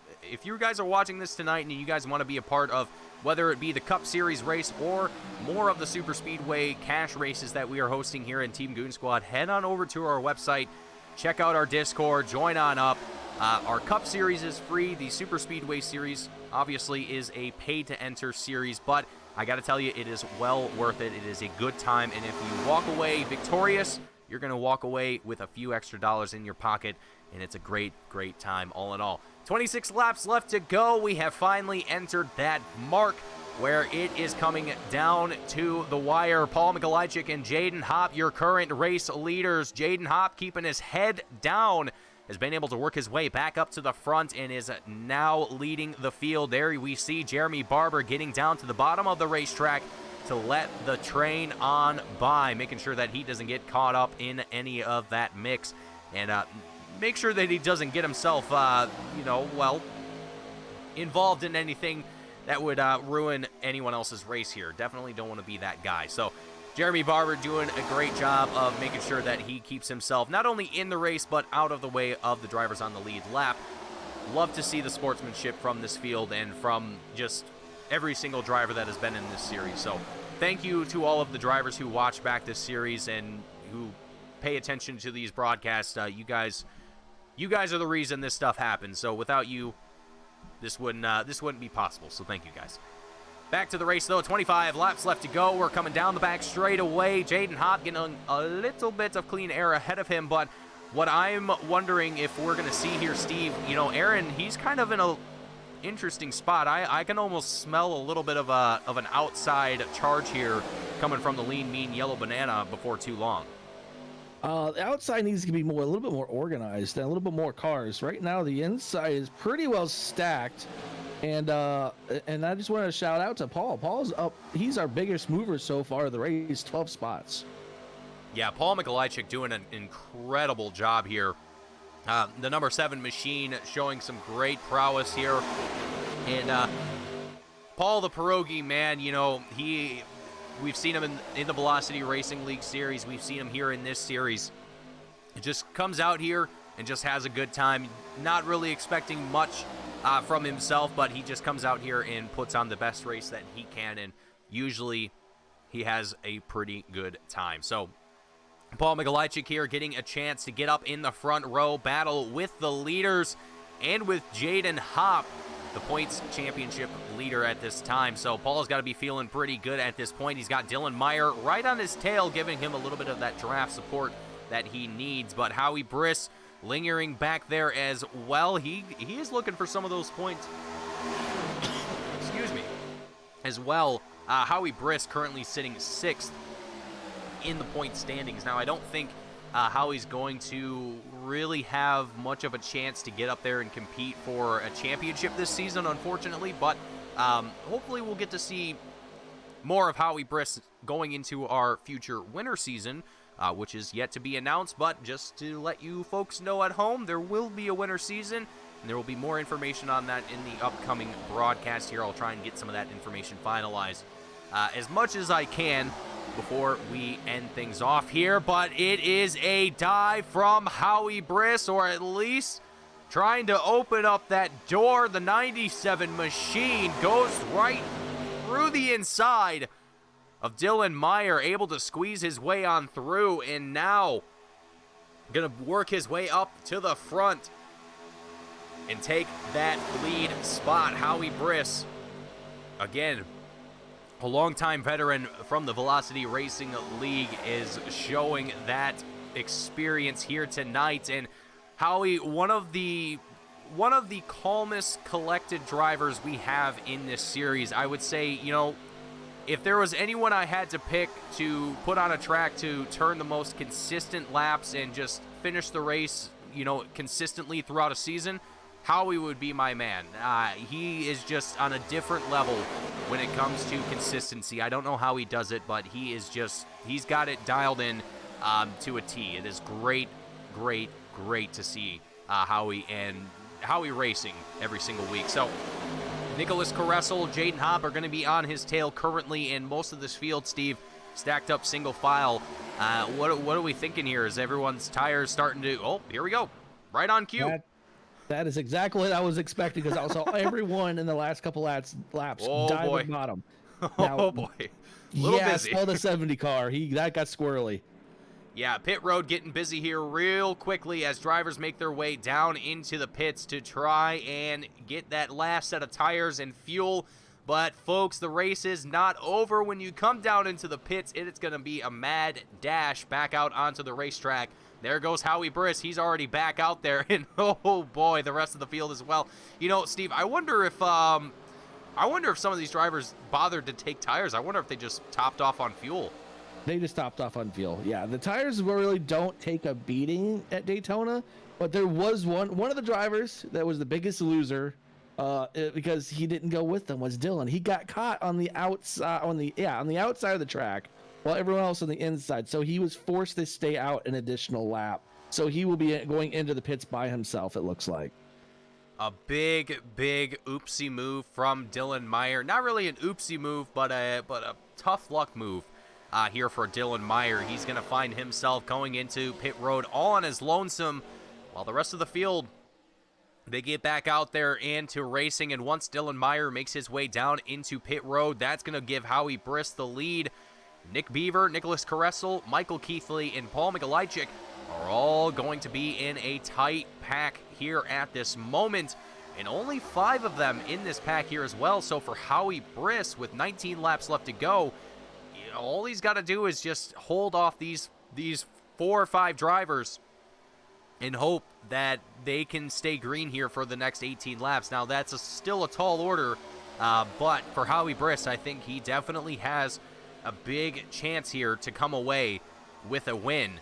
tonight and you guys want to be a part of whether it be the Cup Series race or more of the Super Speedway cash races that we are hosting here in Team Goon Squad, head on over to our website, check out our Discord, join on up. Our Cup Series is free. The Super Speedway Series obviously is a pay-to-enter series, but I got to tell you, it is well worth it. It is a good time, and if you walk away victorious, you're going to walk away with a few extra dollars in your pocket, and it's a great, great time all in all. 26 laps left to go. We have finally entered that mark where it is coming down to the wire. Paul Mikolajczyk and Jaden Hopp, your current race leaders. Jaden Hopp keeping his head down, has been able to work his way back up to the front and is now leading the field. There we see Jeremy Barber getting down to the bottom of the racetrack to let the train on by, making sure that he doesn't get caught up in any of that mix, and make sure that he doesn't get himself, involved in anything that would ruin anyone else's race here. Definitely don't want to be that guy. So Jeremy Barber doing a great job of making sure that he keeps himself not only in the race, but out of the way of the drivers on the lead lap. love to see the sportsmanship from this field and from just every single driver that has been in this series. So thank you to all of the drivers who watch back this series and who pay attention to these broadcasts. You guys are the reason this stuff happens. So without you, this wouldn't be possible. So thank you guys. Back to the race, though. 25 laps left to go. We're coming down the back straight away. Jaden Hopp getting a little bit of clean air ahead of him, but what I'm wondering if we're going to see here, Steve, Aaron, he's kind of in a interesting spot. I can almost smell a little bit of an outside charge here coming from the lean, mean yellow banana before too long.
The outside needs to be a little bit more organized and a little bit more cars. Right now, the inside is pretty well stacked. And I just want to shout out to Paul. Paul's up. He's our biggest mover so far of the race, 12 spots.
Yeah, Paul Mikolajczyk doing an incredible job here. The number 7 machine showing some great prowess here. And Paul the Pierogi, man, we've seen him in the Velocity Racing League series. We've seen him here in this series. It just comes out here and just has a good time. Not really expecting much from himself, but he just comes out here and puts on the best race that he can, and usually he has a pretty good time. So Paul Mikolajczyk here getting a chance to get up in the front row, battle with the leaders and with Jaden Hopp, the points championship leader at this time. So Paul's got to be feeling pretty good at this point. He's got Dylan Meyer right on his tail, giving him a little bit of that draft support that he needs. But Howie Briss lingering back there as well. He is looking for some of those points. Excuse me. As well, Howie Briss currently sitting 6th in the point standings. Now, I don't think Howie's going to really have much of a chance to get up there and compete for a championship this season, unfortunately, but hopefully we'll get to see more of Howie Briss going into our future winter season, which is yet to be announced. But just to let you folks know at home, there will be a winter season, and there will be more information on that in the upcoming broadcast here. I'll try and get some of that information finalized as much as I can before we end things off here. But it is a dive from Howie Briss, or at least trying to open up that door. The 97 machine goes right through the inside of Dylan Meyer, able to squeeze his way on through, and now gonna work his way up to the front and take that lead spot. Howie Briss, again, a longtime veteran from the Velocity Racing League, is showing that experience here tonight. And Howie, one of the calmest, collected drivers we have in this series. I would say, if there was anyone I had to pick to put on a track to turn the most consistent laps and just finish the race, consistently throughout a season, Howie would be my man. He is just on a different level when it comes to consistency. I don't know how he does it, but he's got it dialed in to a T. It is great to see Howie racing every single week. So Nicholas Caressel, Jaden Hopp are going to be on his tail currently in most of this field, Steve, stacked up single file. What are we thinking here? Is everyone's tires starting to... Oh, here we go. Right on cue.
That is exactly what I was expecting, because I saw everyone in the last couple laps
oh,
dive
boy.
at bottom.
Now, oh, boy. A little busy.
I saw the 70 car. That got squirrely.
Yeah, pit road getting busy here real quickly as drivers make their way down into the pits to try and get that last set of tires and fuel. But, folks, the race is not over. When you come down into the pits, it's going to be a mad dash back out onto the racetrack. There goes Howie Briss. He's already back out there. And, oh, boy, the rest of the field as well. Steve, I wonder if some of these drivers bothered to take tires. I wonder if they just topped off on fuel.
They just topped off on fuel. Yeah, the tires really don't take a beating at Daytona, but there was one of the drivers that was the biggest loser because he didn't go with them, was Dylan. He got caught on the outside on the outside of the track while everyone else on the inside. So he was forced to stay out an additional lap. So he will be going into the pits by himself, it looks like.
A big oopsie move from Dylan Meyer. Not really an oopsie move, but a tough luck move here for Dylan Meyer. He's going to find himself going into pit road all on his lonesome, while the rest of the field They get back out there into racing, and once Dylan Meyer makes his way down into pit road, that's going to give Howie Briss the lead. Nick Beaver, Nicholas Caressel, Michael Keithley, and Paul Mikolajczyk are all going to be in a tight pack here at this moment, and only 5 of them in this pack here as well. So for Howie Briss, with 19 laps left to go, all he's got to do is just hold off these 4 or 5 drivers and hope that they can stay green here for the next 18 laps. Now, that's still a tall order, but for Howie Briss, I think he definitely has a big chance here to come away with a win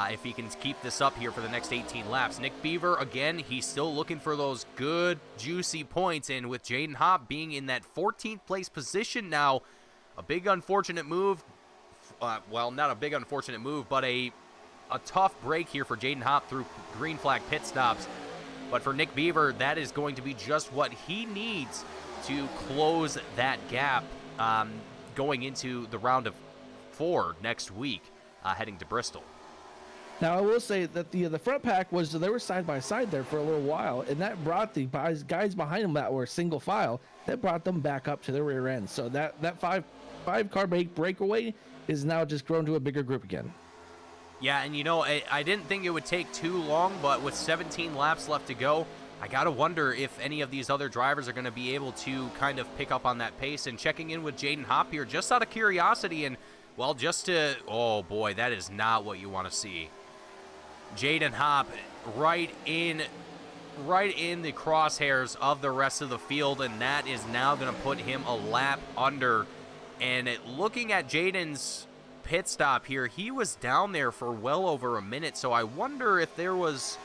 if he can keep this up here for the next 18 laps. Nick Beaver, again, he's still looking for those good, juicy points, and with Jaden Hopp being in that 14th place position now, a big unfortunate move, well, not a big unfortunate move, but a tough break here for Jaden Hopp through green flag pit stops. But for Nick Beaver, that is going to be just what he needs to close that gap going into the round of 4 next week, heading to Bristol.
Now, I will say that the front pack they were side by side there for a little while, and that brought the guys behind them that were single file, that brought them back up to the rear end. So that five car breakaway is now just grown to a bigger group again.
Yeah, and I didn't think it would take too long, but with 17 laps left to go, I got to wonder if any of these other drivers are going to be able to kind of pick up on that pace. And checking in with Jaden Hopp here, just out of curiosity, and, well, just to, oh boy, that is not what you want to see. Jaden Hopp right in the crosshairs of the rest of the field, and that is now going to put him a lap under. And looking at Jaden's pit stop here, he was down there for well over a minute, so I wonder if there was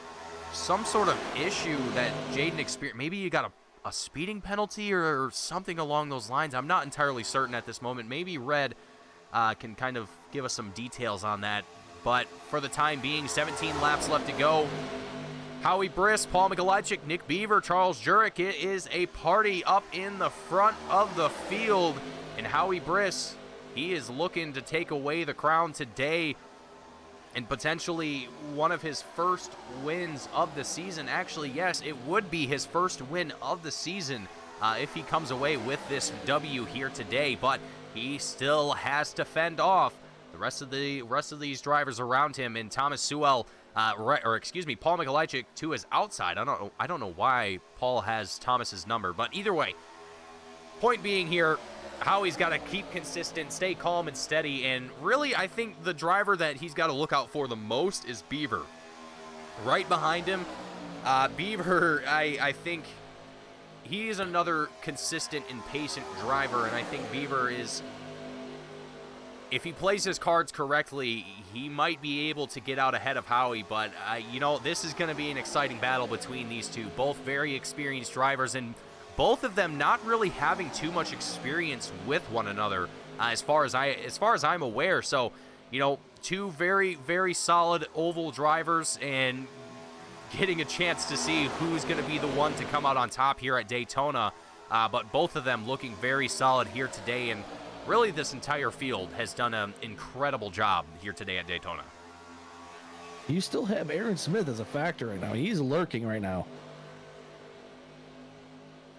some sort of issue that Jaden experienced. Maybe you got a speeding penalty or something along those lines. I'm not entirely certain at this moment. Maybe Red can kind of give us some details on that. But for the time being, 17 laps left to go. Howie Briss, Paul Mikolajczyk, Nick Beaver, Charles Jurek. It is a party up in the front of the field. And Howie Briss, he is looking to take away the crown today and potentially one of his first wins of the season. Actually, yes, it would be his first win of the season if he comes away with this W here today. But he still has to fend off the rest of these drivers around him, and Thomas Sewell, Paul Mikolajczyk to his outside. I don't know why Paul has Thomas's number, but either way, point being here, Howie's got to keep consistent, stay calm and steady, and really I think the driver that he's got to look out for the most is Beaver. Right behind him, Beaver, I think he is another consistent and patient driver, and I think Beaver is, if he plays his cards correctly, he might be able to get out ahead of Howie, but this is going to be an exciting battle between these two, both very experienced drivers, and both of them not really having too much experience with one another, as far as I'm aware. So, two very, very solid oval drivers, and getting a chance to see who's going to be the one to come out on top here at Daytona. But both of them looking very solid here today, and really this entire field has done an incredible job here today at Daytona.
You still have Aaron Smith as a factor right now. He's lurking right now.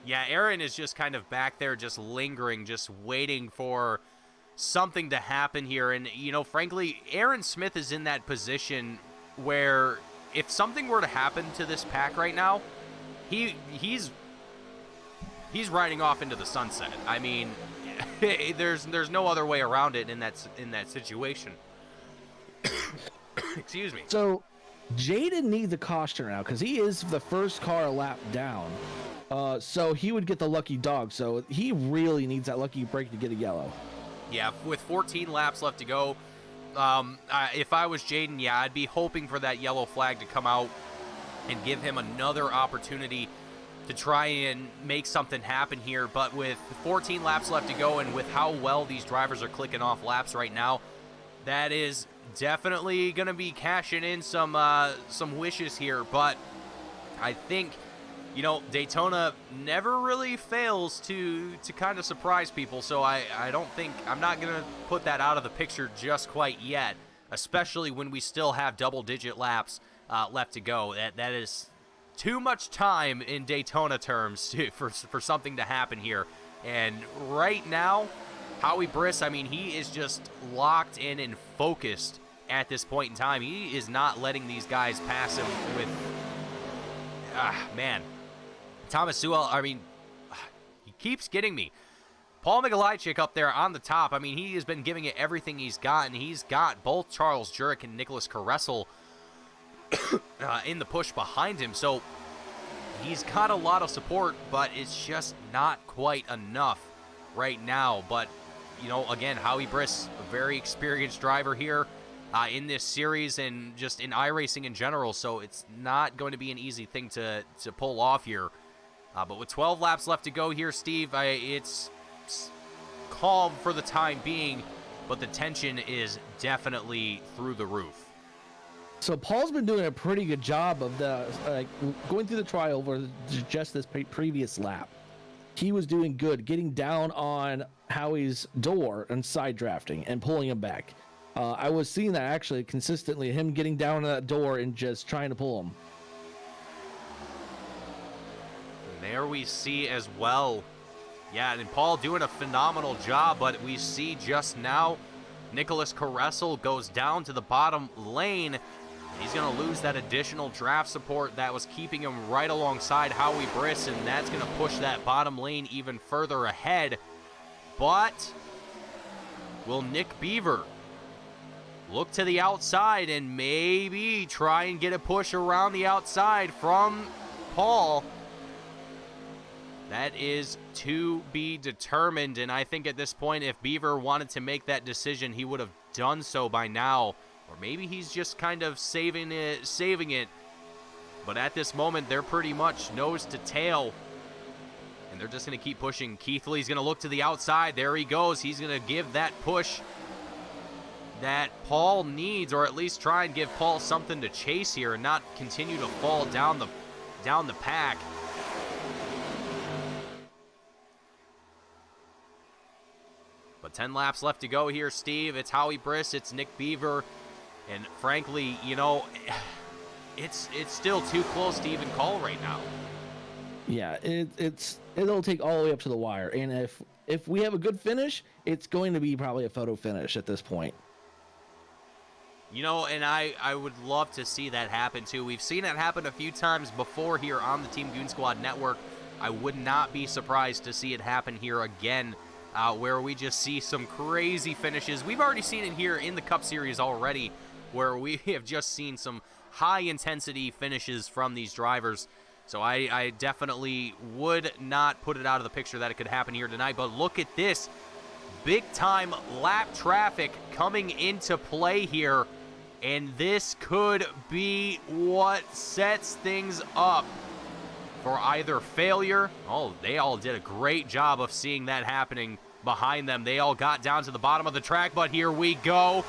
Yeah, Aaron is just kind of back there, just lingering, just waiting for something to happen here. And, frankly, Aaron Smith is in that position where if something were to happen to this pack right now, he's riding off into the sunset. I mean, there's no other way around it in that situation. Excuse me.
So, Jaden needs a caution now because he is the first car a lap down. So he would get the lucky dog. So he really needs that lucky break to get a yellow.
Yeah, with 14 laps left to go, if I was Jaden, yeah, I'd be hoping for that yellow flag to come out and give him another opportunity to try and make something happen here. But with 14 laps left to go, and with how well these drivers are clicking off laps right now, that is definitely going to be cashing in some wishes here. But I think, Daytona never really fails to kind of surprise people, so I'm not going to put that out of the picture just quite yet, especially when we still have double-digit laps left to go. That is too much time in Daytona terms for something to happen here. And right now, Howie Briss, I mean, he is just locked in and focused at this point in time. He is not letting these guys pass him with, man. Thomas Sewell, I mean, he keeps getting me. Paul Michalajczyk up there on the top. I mean, he has been giving it everything he's got, and he's got both Charles Jurek and Nicholas Caressel in the push behind him. So he's got a lot of support, but it's just not quite enough right now. But, you know, again, Howie Briss, a very experienced driver here in this series and just in iRacing in general. So it's not going to be an easy thing to pull off here. But with 12 laps left to go here, Steve, it's calm for the time being, but the tension is definitely through the roof.
So Paul's been doing a pretty good job of going through the trial over just this previous lap. He was doing good, getting down on Howie's door and side drafting and pulling him back. I was seeing that actually consistently, him getting down on that door and just trying to pull him.
And there we see as well. Yeah, and Paul doing a phenomenal job, but we see just now Nicholas Caressel goes down to the bottom lane. He's going to lose that additional draft support that was keeping him right alongside Howie Briss, and that's going to push that bottom lane even further ahead. But will Nick Beaver look to the outside and maybe try and get a push around the outside from Paul? That is to be determined, and I think at this point, if Beaver wanted to make that decision, he would have done so by now. Or maybe he's just kind of saving it. But at this moment, they're pretty much nose to tail, and they're just going to keep pushing. Keithley's going to look to the outside. There he goes. He's going to give that push that Paul needs, or at least try and give Paul something to chase here and not continue to fall down the pack. But 10 laps left to go here, Steve. It's Howie Briss, it's Nick Beaver, and frankly, you know, it's still too close to even call right now.
Yeah, it'll take all the way up to the wire, and if we have a good finish, it's going to be probably a photo finish at this point.
You know, and I would love to see that happen too. We've seen it happen a few times before here on the Team Goon Squad Network. I would not be surprised to see it happen here again, where we just see some crazy finishes. We've already seen it here in the Cup Series already, where we have just seen some high-intensity finishes from these drivers. So I definitely would not put it out of the picture that it could happen here tonight. But look at this. Big-time lap traffic coming into play here. And this could be what sets things up for either failure. Oh, they all did a great job of seeing that happening behind them. They all got down to the bottom of the track, but here we go.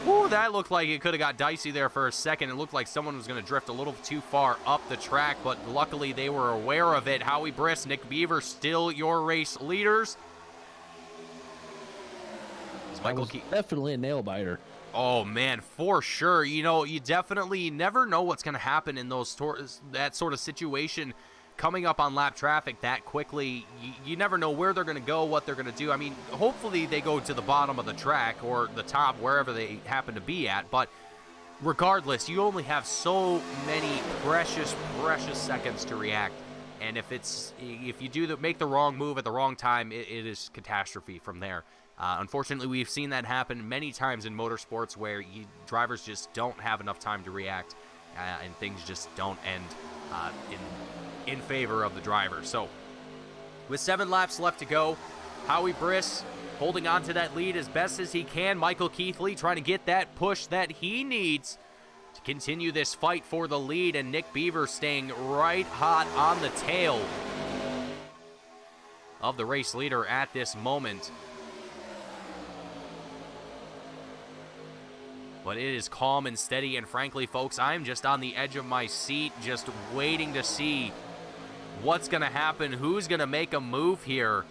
Ooh, that looked like it could have got dicey there for a second. It looked like someone was going to drift a little too far up the track, but luckily they were aware of it. Howie Briss, Nick Beaver, still your race leaders.
Michael definitely a nail biter.
Oh, man, for sure. You know, you definitely never know what's going to happen in that sort of situation coming up on lap traffic that quickly. You never know where they're going to go, what they're going to do. I mean, hopefully they go to the bottom of the track or the top, wherever they happen to be at. But regardless, you only have so many precious seconds to react. And if you make the wrong move at the wrong time, it is catastrophe from there. Unfortunately, we've seen that happen many times in motorsports where drivers just don't have enough time to react, and things just don't end in favor of the driver. So, with 7 laps left to go, Howie Briss holding on to that lead as best as he can. Michael Keithley trying to get that push that he needs to continue this fight for the lead, and Nick Beaver staying right hot on the tail of the race leader at this moment. But it is calm and steady, and frankly, folks, I'm just on the edge of my seat, just waiting to see what's going to happen, who's going to make a move here,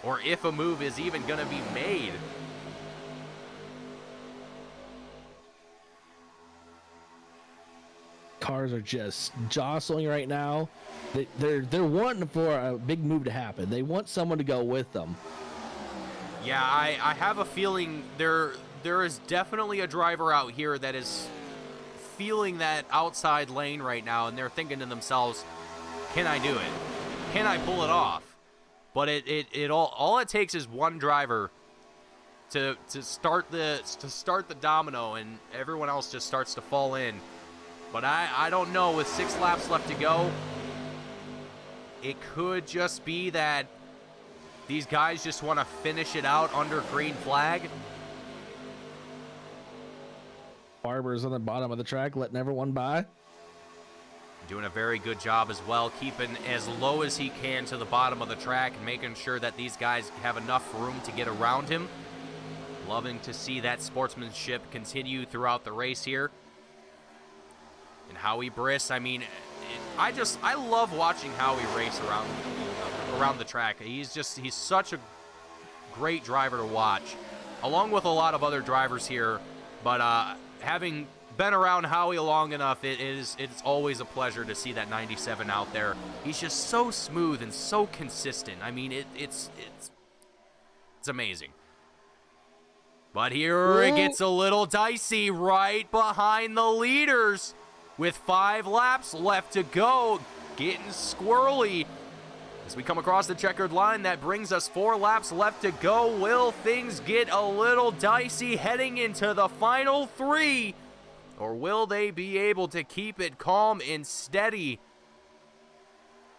or if a move is even going to be made.
cars are just jostling right now. They're wanting for a big move to happen. They want someone to go with them.
Yeah, I have a feeling there is definitely a driver out here that is feeling that outside lane right now, and they're thinking to themselves, can I do it? Can I pull it off? But it all it takes is one driver to start the domino, and everyone else just starts to fall in. But I don't know, with 6 laps left to go, it could just be that these guys just want to finish it out under green flag.
Barber's on the bottom of the track, letting everyone by.
Doing a very good job as well, keeping as low as he can to the bottom of the track and making sure that these guys have enough room to get around him. Loving to see that sportsmanship continue throughout the race here. And Howie Briss, I mean, I love watching Howie race around the track. He's such a great driver to watch, along with a lot of other drivers here. But having been around Howie long enough, it's always a pleasure to see that 97 out there. He's just so smooth and so consistent. I mean, it's amazing. But here it gets a little dicey right behind the leaders. With 5 laps left to go, getting squirrely. As we come across the checkered line, that brings us 4 laps left to go. Will things get a little dicey heading into the final 3? Or will they be able to keep it calm and steady?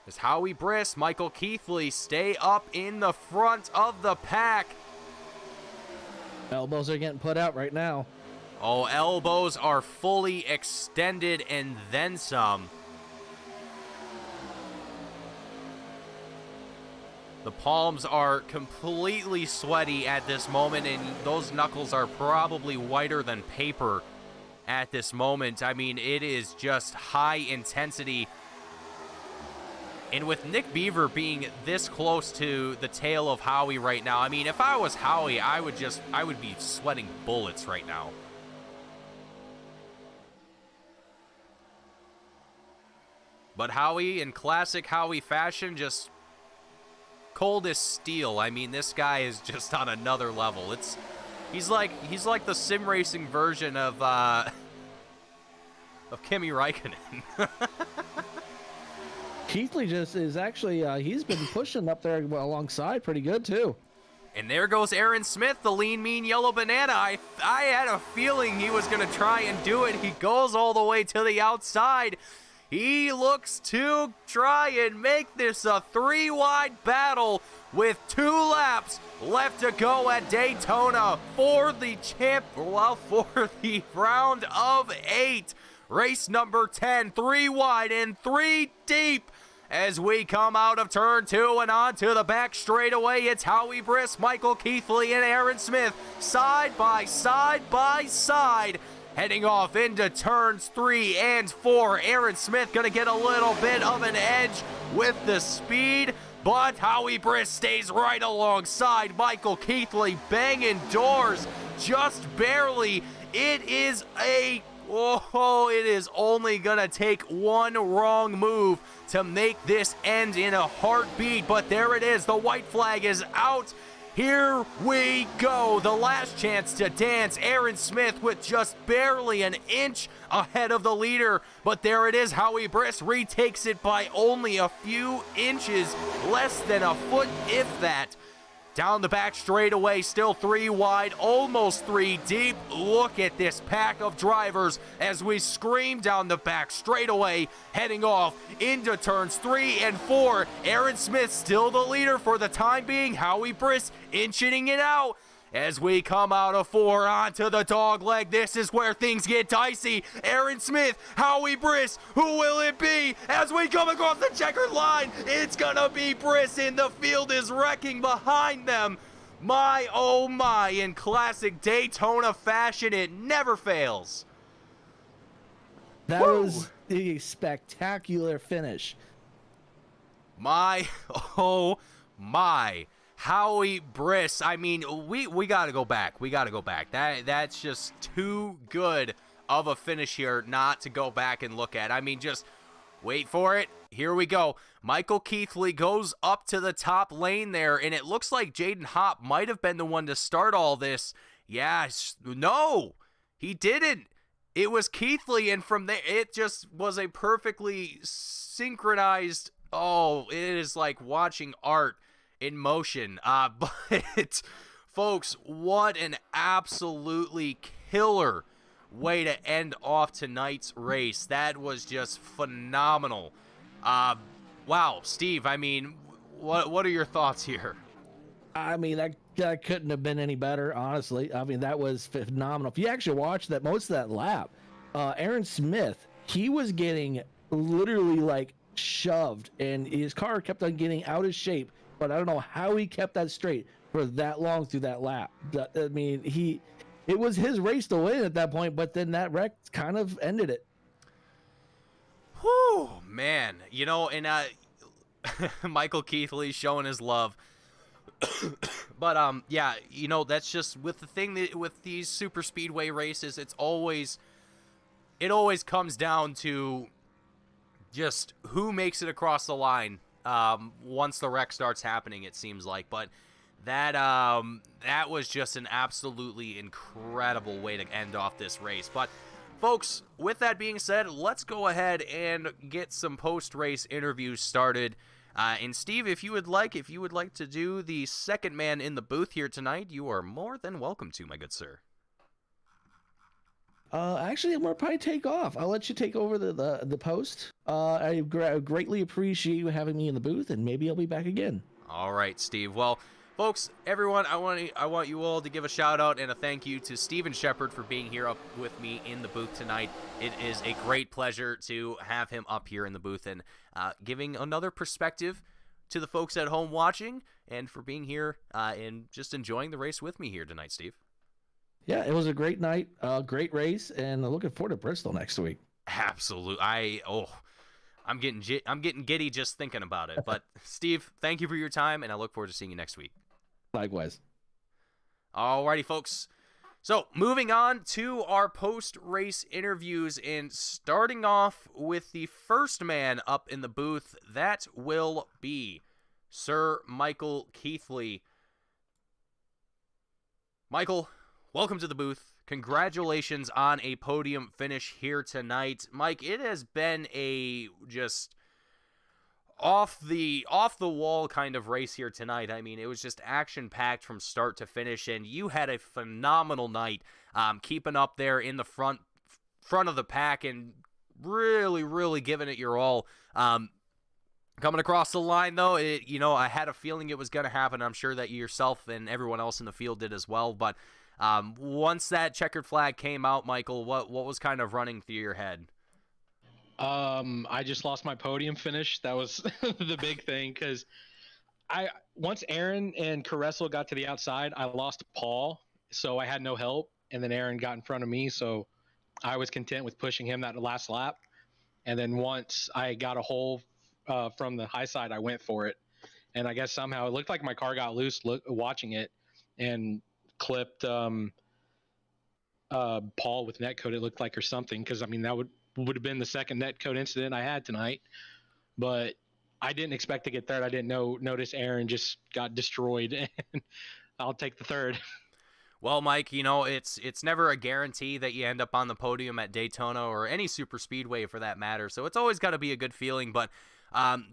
As Howie Briss, Michael Keithley stay up in the front of the pack.
Elbows are getting put out right now.
Oh, elbows are fully extended and then some. The palms are completely sweaty at this moment, and those knuckles are probably whiter than paper at this moment. I mean, it is just high intensity. And with Nick Beaver being this close to the tail of Howie right now, I mean, if I was Howie, I would be sweating bullets right now. But Howie, in classic Howie fashion, just cold as steel. I mean, this guy is just on another level. He's like the sim racing version of Kimi Räikkönen.
Keithley just is actually he's been pushing up there alongside pretty good too.
And there goes Aaron Smith, the lean, mean yellow banana. I had a feeling he was going to try and do it. He goes all the way to the outside. He looks to try and make this a 3-wide battle with 2 laps left to go at Daytona for the for the round of 8. Race number 10, 3 wide and 3 deep. As we come out of turn 2 and onto the back straightaway, it's Howie Briss, Michael Keithley, and Aaron Smith side by side. Heading off into turns 3 and 4. Aaron Smith going to get a little bit of an edge with the speed, but Howie Briss stays right alongside Michael Keithley, banging doors just barely. It is only going to take one wrong move to make this end in a heartbeat, but there it is. The white flag is out. Here we go. The last chance to dance. Aaron Smith with just barely an inch ahead of the leader. But there it is. Howie Briss retakes it by only a few inches, less than a foot, if that. Down the back straightaway, still 3 wide, almost 3 deep. Look at this pack of drivers as we scream down the back straightaway, heading off into turns 3 and 4. Aaron Smith still the leader for the time being. Howie Briss inching it out. As we come out of 4 onto the dog leg, this is where things get dicey. Aaron Smith, Howie Briss, who will it be? As we come across the checkered line, it's gonna be Briss, and the field is wrecking behind them. My, oh my, in classic Daytona fashion, it never fails.
That was a spectacular finish.
My, oh my. Howie Briss, I mean, we got to go back. That's just too good of a finish here not to go back and look at. I mean, just wait for it. Here we go. Michael Keithley goes up to the top lane there, and it looks like Jaden Hopp might have been the one to start all this. Yes. No, he didn't. It was Keithley, and from there, it just was a perfectly synchronized, oh, it is like watching art in motion. But, folks, what an absolutely killer way to end off tonight's race. That was just phenomenal. Wow, Steve, I mean, what are your thoughts here?
I mean, that couldn't have been any better, honestly. I mean, that was phenomenal. If you actually watch that, most of that lap, Aaron Smith, he was getting literally like shoved, and his car kept on getting out of shape. But I don't know how he kept that straight for that long through that lap. I mean, it was his race to win at that point, but then that wreck kind of ended it.
Whew, man. You know, and Michael Keithley showing his love. But yeah, you know, that's just with the thing that with these super speedway races, it always comes down to just who makes it across the line once the wreck starts happening, it seems like. But that was just an absolutely incredible way to end off this race. But folks, with that being said, let's go ahead and get some post-race interviews started. And Steve, if you would like to do the second man in the booth here tonight, you are more than welcome to, my good sir.
Actually, I'm gonna probably take off. I'll let you take over the post. I greatly appreciate you having me in the booth, and maybe I'll be back again.
All right, Steve. Well, folks, everyone, I want you all to give a shout out and a thank you to Steven Shepard for being here up with me in the booth tonight. It is a great pleasure to have him up here in the booth and giving another perspective to the folks at home watching, and for being here and just enjoying the race with me here tonight, Steve.
Yeah, it was a great night, great race, and I'm looking forward to Bristol next week.
Absolutely. I'm getting giddy just thinking about it. But Steve, thank you for your time, and I look forward to seeing you next week.
Likewise.
Alrighty, folks. So moving on to our post-race interviews, and starting off with the first man up in the booth, that will be Sir Michael Keithley. Michael, welcome to the booth. Congratulations on a podium finish here tonight. Mike, it has been a just off the wall kind of race here tonight. I mean, it was just action-packed from start to finish, and you had a phenomenal night keeping up there in the front of the pack and really giving it your all. Coming across the line, though, I had a feeling it was going to happen. I'm sure that you yourself and everyone else in the field did as well, but once that checkered flag came out, Michael, what was kind of running through your head?
I just lost my podium finish. That was the big thing, because once Aaron and Caressel got to the outside, I lost Paul, so I had no help, and then Aaron got in front of me, so I was content with pushing him that last lap. And then once I got a hole from the high side, I went for it, and I guess somehow it looked like my car got loose watching it and clipped Paul with netcode, it looked like, or something, because I mean that would have been the second netcode incident I had tonight. But I didn't expect to get third. I didn't notice Aaron just got destroyed, and I'll take the third.
Well, Mike, it's never a guarantee that you end up on the podium at Daytona or any super speedway for that matter, so it's always got to be a good feeling. But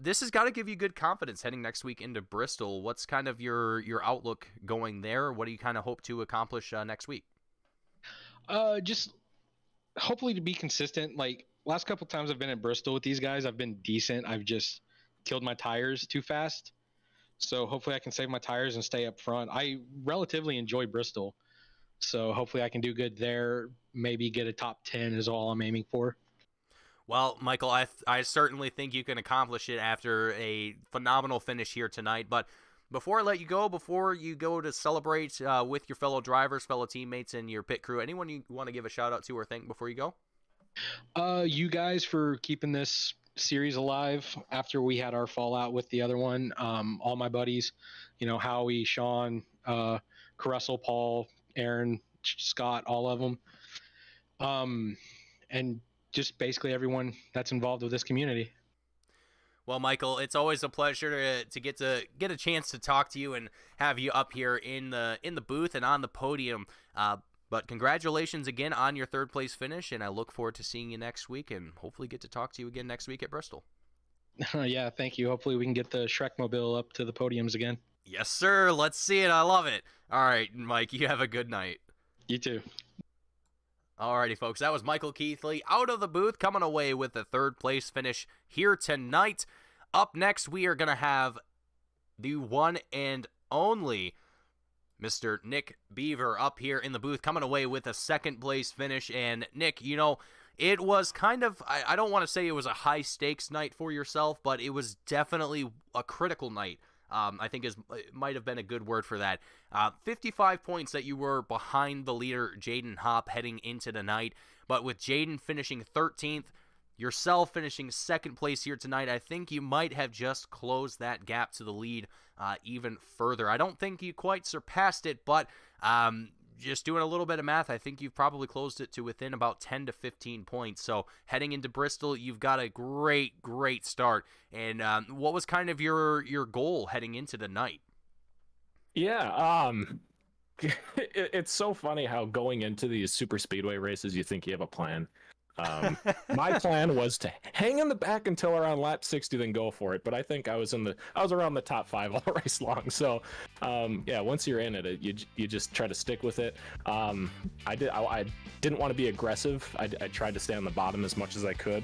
this has got to give you good confidence heading next week into Bristol. What's kind of your outlook going there? What do you kind of hope to accomplish next week?
Just hopefully to be consistent. Like last couple times I've been at Bristol with these guys, I've been decent. I've just killed my tires too fast. So hopefully I can save my tires and stay up front. I relatively enjoy Bristol, so hopefully I can do good there. Maybe get a top 10 is all I'm aiming for.
Well, Michael, I certainly think you can accomplish it after a phenomenal finish here tonight. But before I let you go, before you go to celebrate with your fellow drivers, fellow teammates, and your pit crew, anyone you want to give a shout out to or thank before you go?
You guys for keeping this series alive after we had our fallout with the other one. All my buddies, Howie, Sean, Caressel, Paul, Aaron, Scott, all of them. and just basically everyone that's involved with this community.
Well, Michael, it's always a pleasure to get a chance to talk to you and have you up here in the booth and on the podium. But congratulations again on your third place finish, and I look forward to seeing you next week and hopefully get to talk to you again next week at Bristol.
Yeah, thank you. Hopefully we can get the Shrek Mobile up to the podiums again.
Yes, sir. Let's see it. I love it. All right, Mike, you have a good night.
You too.
Alrighty, folks, that was Michael Keithley out of the booth, coming away with a third place finish here tonight. Up next, we are going to have the one and only Mr. Nick Beaver up here in the booth, coming away with a second place finish. And Nick, you know, it was kind of, I don't want to say it was a high stakes night for yourself, but it was definitely a critical night. I think it might have been a good word for that. 55 points that you were behind the leader, Jaden Hopp, heading into the night. But with Jaden finishing 13th, yourself finishing second place here tonight, I think you might have just closed that gap to the lead even further. I don't think you quite surpassed it, but just doing a little bit of math, I think you've probably closed it to within about 10 to 15 points. So heading into Bristol, you've got a great start. And what was kind of your goal heading into the night?
Yeah, it's so funny how going into these super speedway races, you think you have a plan. My plan was to hang in the back until around lap 60, then go for it. But I think I was around the top 5 all race long. So, yeah, once you're in it, you just try to stick with it. I didn't want to be aggressive. I tried to stay on the bottom as much as I could,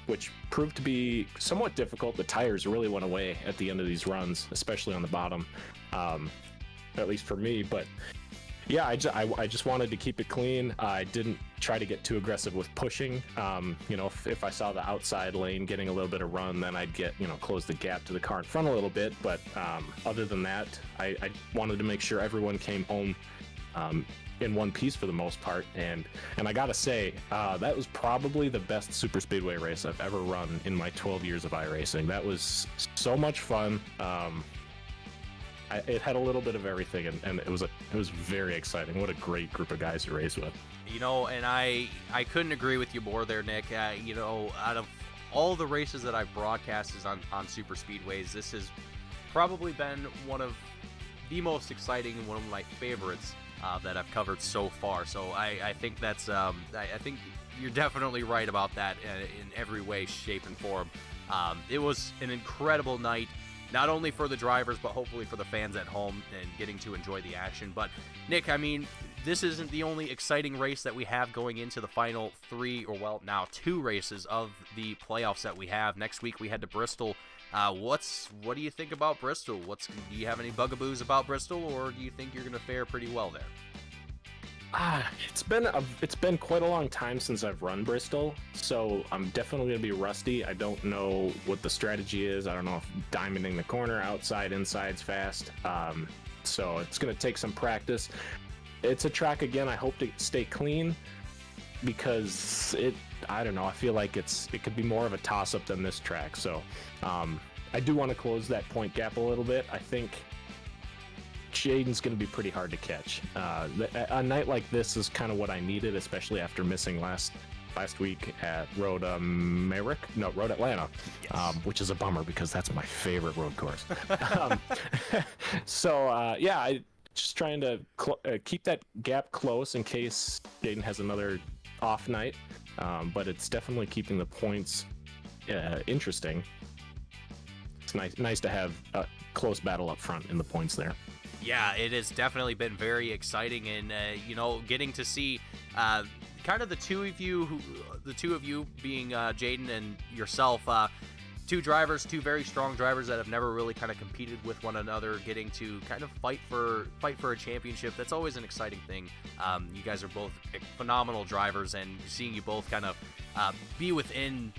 which proved to be somewhat difficult. The tires really went away at the end of these runs, especially on the bottom, at least for me. But yeah, I just wanted to keep it clean. I didn't try to get too aggressive with pushing. You know, if I saw the outside lane getting a little bit of run, then I'd close the gap to the car in front a little bit. But other than that, I wanted to make sure everyone came home in one piece for the most part. And I gotta say, that was probably the best super speedway race I've ever run in my 12 years of iRacing. That was so much fun. It had a little bit of everything, and it was very exciting. What a great group of guys to race with.
You know, and I couldn't agree with you more there, Nick. You know, out of all the races that I've broadcasted on super speedways, this has probably been one of the most exciting and one of my favorites that I've covered so far. So I think that's I think you're definitely right about that in every way, shape, and form. It was an incredible night. Not only for the drivers, but hopefully for the fans at home and getting to enjoy the action. But, Nick, I mean, this isn't the only exciting race that we have going into the final 3, or well, now 2 races of the playoffs that we have. Next week we head to Bristol. What do you think about Bristol? Do you have any bugaboos about Bristol, or do you think you're going to fare pretty well there?
It's been quite a long time since I've run Bristol, so I'm definitely gonna be rusty. I don't know what the strategy is. I don't know if diamonding the corner, outside, inside's fast. So it's gonna take some practice. It's a track again. I hope to stay clean because I don't know. I feel like it could be more of a toss-up than this track. So I do want to close that point gap a little bit. I think Jaden's going to be pretty hard to catch. A night like this is kind of what I needed, especially after missing last week at Road Atlanta, yes. Which is a bummer because that's my favorite road course. Yeah, I just trying to keep that gap close in case Jaden has another off night, but it's definitely keeping the points interesting. It's nice to have a close battle up front in the points there.
Yeah, it has definitely been very exciting, and you know, getting to see kind of the two of you being Jaden and yourself, two very strong drivers that have never really kind of competed with one another, getting to kind of fight for a championship. That's always an exciting thing. You guys are both phenomenal drivers, and seeing you both kind of be within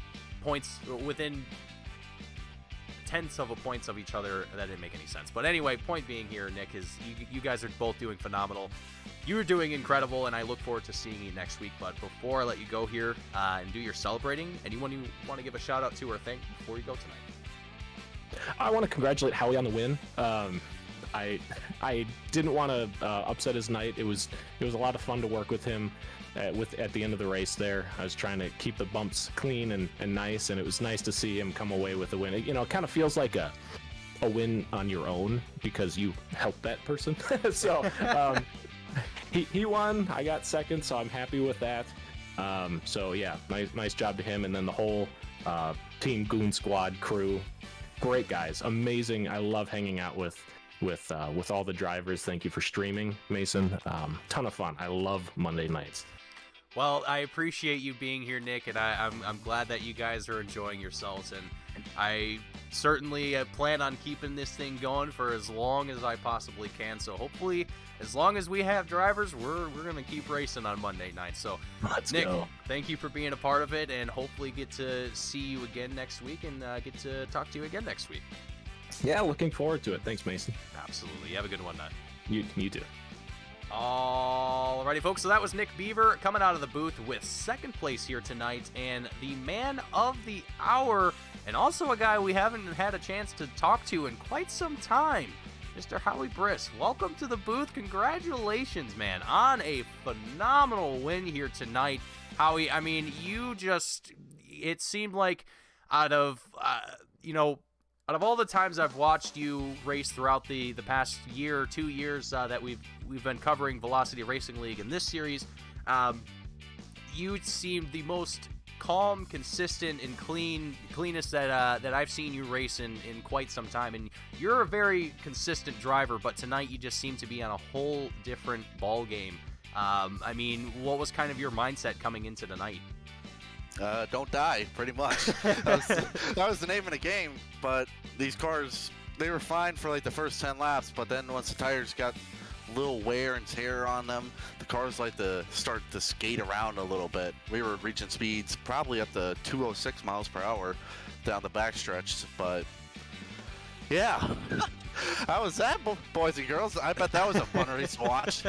tenths of a points of each other, that didn't make any sense. But anyway, point being here, Nick, is you guys are both doing phenomenal. You're doing incredible, and I look forward to seeing you next week. But before I let you go here and do your celebrating, anyone you want to give a shout out to or thank before you go tonight?
I want to congratulate Howie on the win. I didn't want to upset his night. It was a lot of fun to work with him at the end of the race there. I was trying to keep the bumps clean and nice, and it was nice to see him come away with a win. It kind of feels like a win on your own because you helped that person. So he won. I got second, so I'm happy with that. So yeah, nice job to him, and then the whole Team Goon squad crew, great guys, amazing. I love hanging out with all the drivers. Thank you for streaming, Mason. Ton of fun. I love Monday nights.
Well, I appreciate you being here, Nick, and I'm glad that you guys are enjoying yourselves, and I certainly plan on keeping this thing going for as long as I possibly can. So hopefully, as long as we have drivers, we're gonna keep racing on Monday night. So, Nick, thank you for being a part of it, and hopefully get to see you again next week and get to talk to you again next week.
Yeah, looking forward to it. Thanks, Mason.
Absolutely. You have a good one, Nut.
You too.
Alrighty, folks, so that was Nick Beaver coming out of the booth with second place here tonight, and the man of the hour, and also a guy we haven't had a chance to talk to in quite some time, Mr. Howie Briss. Welcome to the booth. Congratulations, man, on a phenomenal win here tonight. Howie, I mean, it seemed like out of all the times I've watched you race throughout the past year or 2 years that we've been covering Velocity Racing League in this series, you seem the most calm, consistent, and cleanest that I've seen you race in quite some time. And you're a very consistent driver, but tonight you just seem to be on a whole different ball game. I mean, what was kind of your mindset coming into tonight?
Don't die, pretty much. that was the name of the game, but these cars, they were fine for like the first 10 laps, but then once the tires got a little wear and tear on them, the cars like to start to skate around a little bit. We were reaching speeds probably up to 206 miles per hour down the backstretch, but yeah. How was that, boys and girls? I bet that was a fun race to watch.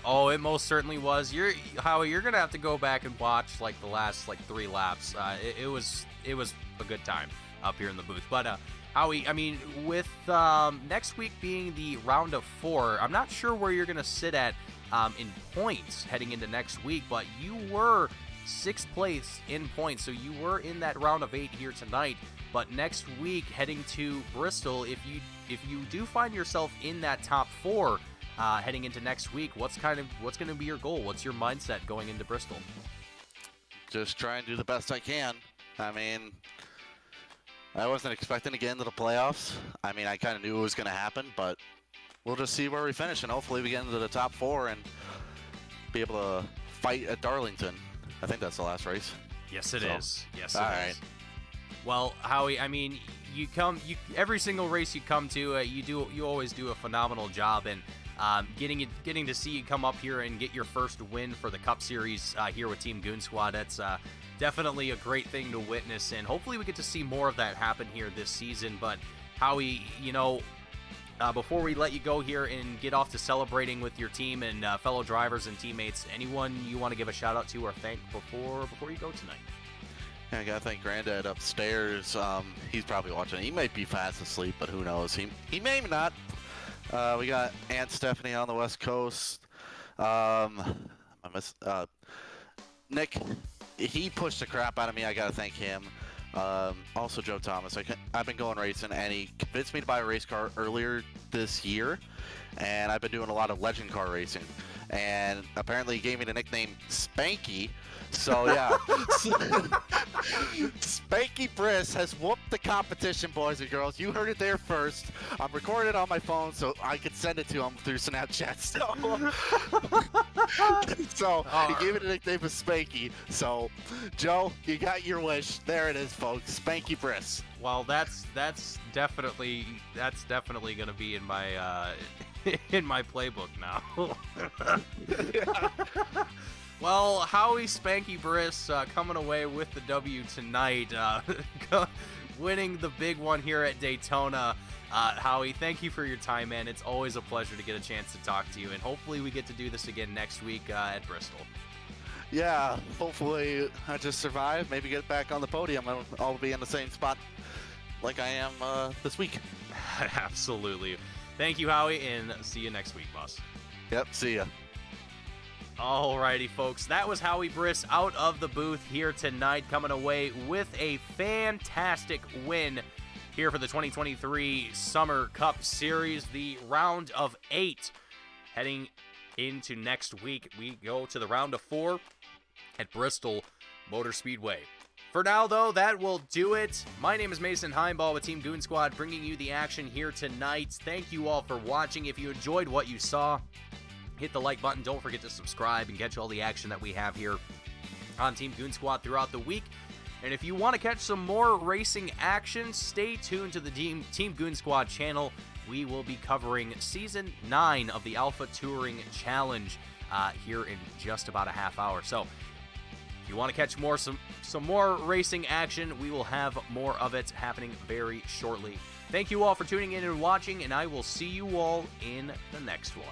Oh, it most certainly was. Howie, you're gonna have to go back and watch like the last 3 laps. It was a good time up here in the booth. But Howie, I mean, with next week being the round of 4, I'm not sure where you're gonna sit at in points heading into next week. But you were 6th place in points, so you were in that round of 8 here tonight. But next week, heading to Bristol, if you do find yourself in that top 4. Heading into next week, what's going to be your goal? What's your mindset going into Bristol?
Just try and do the best I can. I mean, I wasn't expecting to get into the playoffs. I mean, I kind of knew it was going to happen, but we'll just see where we finish, and hopefully we get into the top 4 and be able to fight at Darlington. I think that's the last race.
Yes, it is. Yes, it is.
All right.
Well, Howie, I mean, every single race you come to, you always do a phenomenal job, and getting to see you come up here and get your first win for the Cup Series here with Team Goon Squad, that's definitely a great thing to witness, and hopefully we get to see more of that happen here this season. But Howie, before we let you go here and get off to celebrating with your team and fellow drivers and teammates, anyone you want to give a shout out to or thank before you go tonight?
Yeah, I gotta thank Granddad upstairs. He's probably watching. He might be fast asleep, but who knows? He may not. We got Aunt Stephanie on the West Coast. Nick, he pushed the crap out of me. I gotta thank him. Also Joe Thomas. I've been going racing, and he convinced me to buy a race car earlier this year, and I've been doing a lot of legend car racing. And apparently he gave me the nickname Spanky. So yeah, Spanky Briss has whooped the competition, boys and girls. You heard it there first. I'm recording it on my phone so I could send it to him through Snapchat. So he gave it a nickname of Spanky. So Joe, you got your wish. There it is, folks. Spanky Briss.
Well, that's definitely gonna be in my in my playbook now. Well, Howie Spanky Briss coming away with the W tonight, winning the big one here at Daytona. Howie, thank you for your time, man. It's always a pleasure to get a chance to talk to you, and hopefully we get to do this again next week at Bristol.
Yeah, hopefully I just survive, maybe get back on the podium. I'll be in the same spot like I am this week.
Absolutely. Thank you, Howie, and see you next week, boss.
Yep, see ya.
Alrighty, folks, that was Howie Briss out of the booth here tonight, coming away with a fantastic win here for the 2023 Summer Cup Series, the round of 8. Heading into next week, we go to the round of 4 at Bristol Motor Speedway. For now, though, that will do it. My name is Mason Heimball with Team Goon Squad, bringing you the action here tonight. Thank you all for watching. If you enjoyed what you saw, hit the like button. Don't forget to subscribe and catch all the action that we have here on Team Goon Squad throughout the week. And if you want to catch some more racing action, stay tuned to the Team Goon Squad channel. We will be covering Season 9 of the Alpha Touring Challenge here in just about a half hour. So if you want to catch some more racing action, we will have more of it happening very shortly. Thank you all for tuning in and watching, and I will see you all in the next one.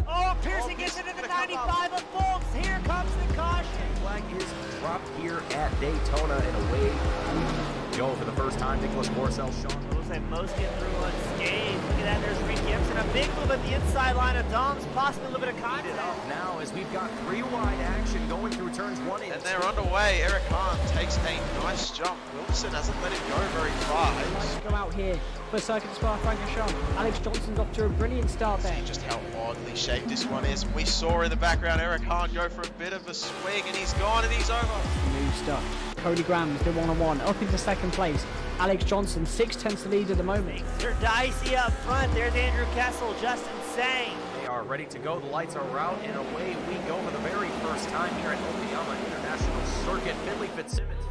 Oh, Pearson gets into the 95 of Bolts. Here comes the caution.
Flag is dropped here at Daytona, and away we go for the first time. Nicholas Morcel, Sean.
Looks like most get through unscathed. Look at that, there's Reed Gibson. A big move at the inside line of Dom's, possibly a little bit of contact.
Now, as we've got 3 wide action going through turns 1 and 2.
And they're underway. Eric Hahn takes a nice jump. Wilson hasn't let him go very far.
Let's go out here for Circuit Spa Francorchamps. Alex Johnson's off to a brilliant start there.
See just how oddly shaped this one is. We saw in the background Eric Hahn go for a bit of a swing, and he's gone and he's over.
New stuff. Cody Graham's the 1-on-1 up into second place. Alex Johnson 6/10 lead at the moment.
They're dicey up front. There's Andrew Kessel, Justin Sang.
They are ready to go. The lights are out, and away we go for the very first time here at Okayama International Circuit. Finley Fitzsimmons.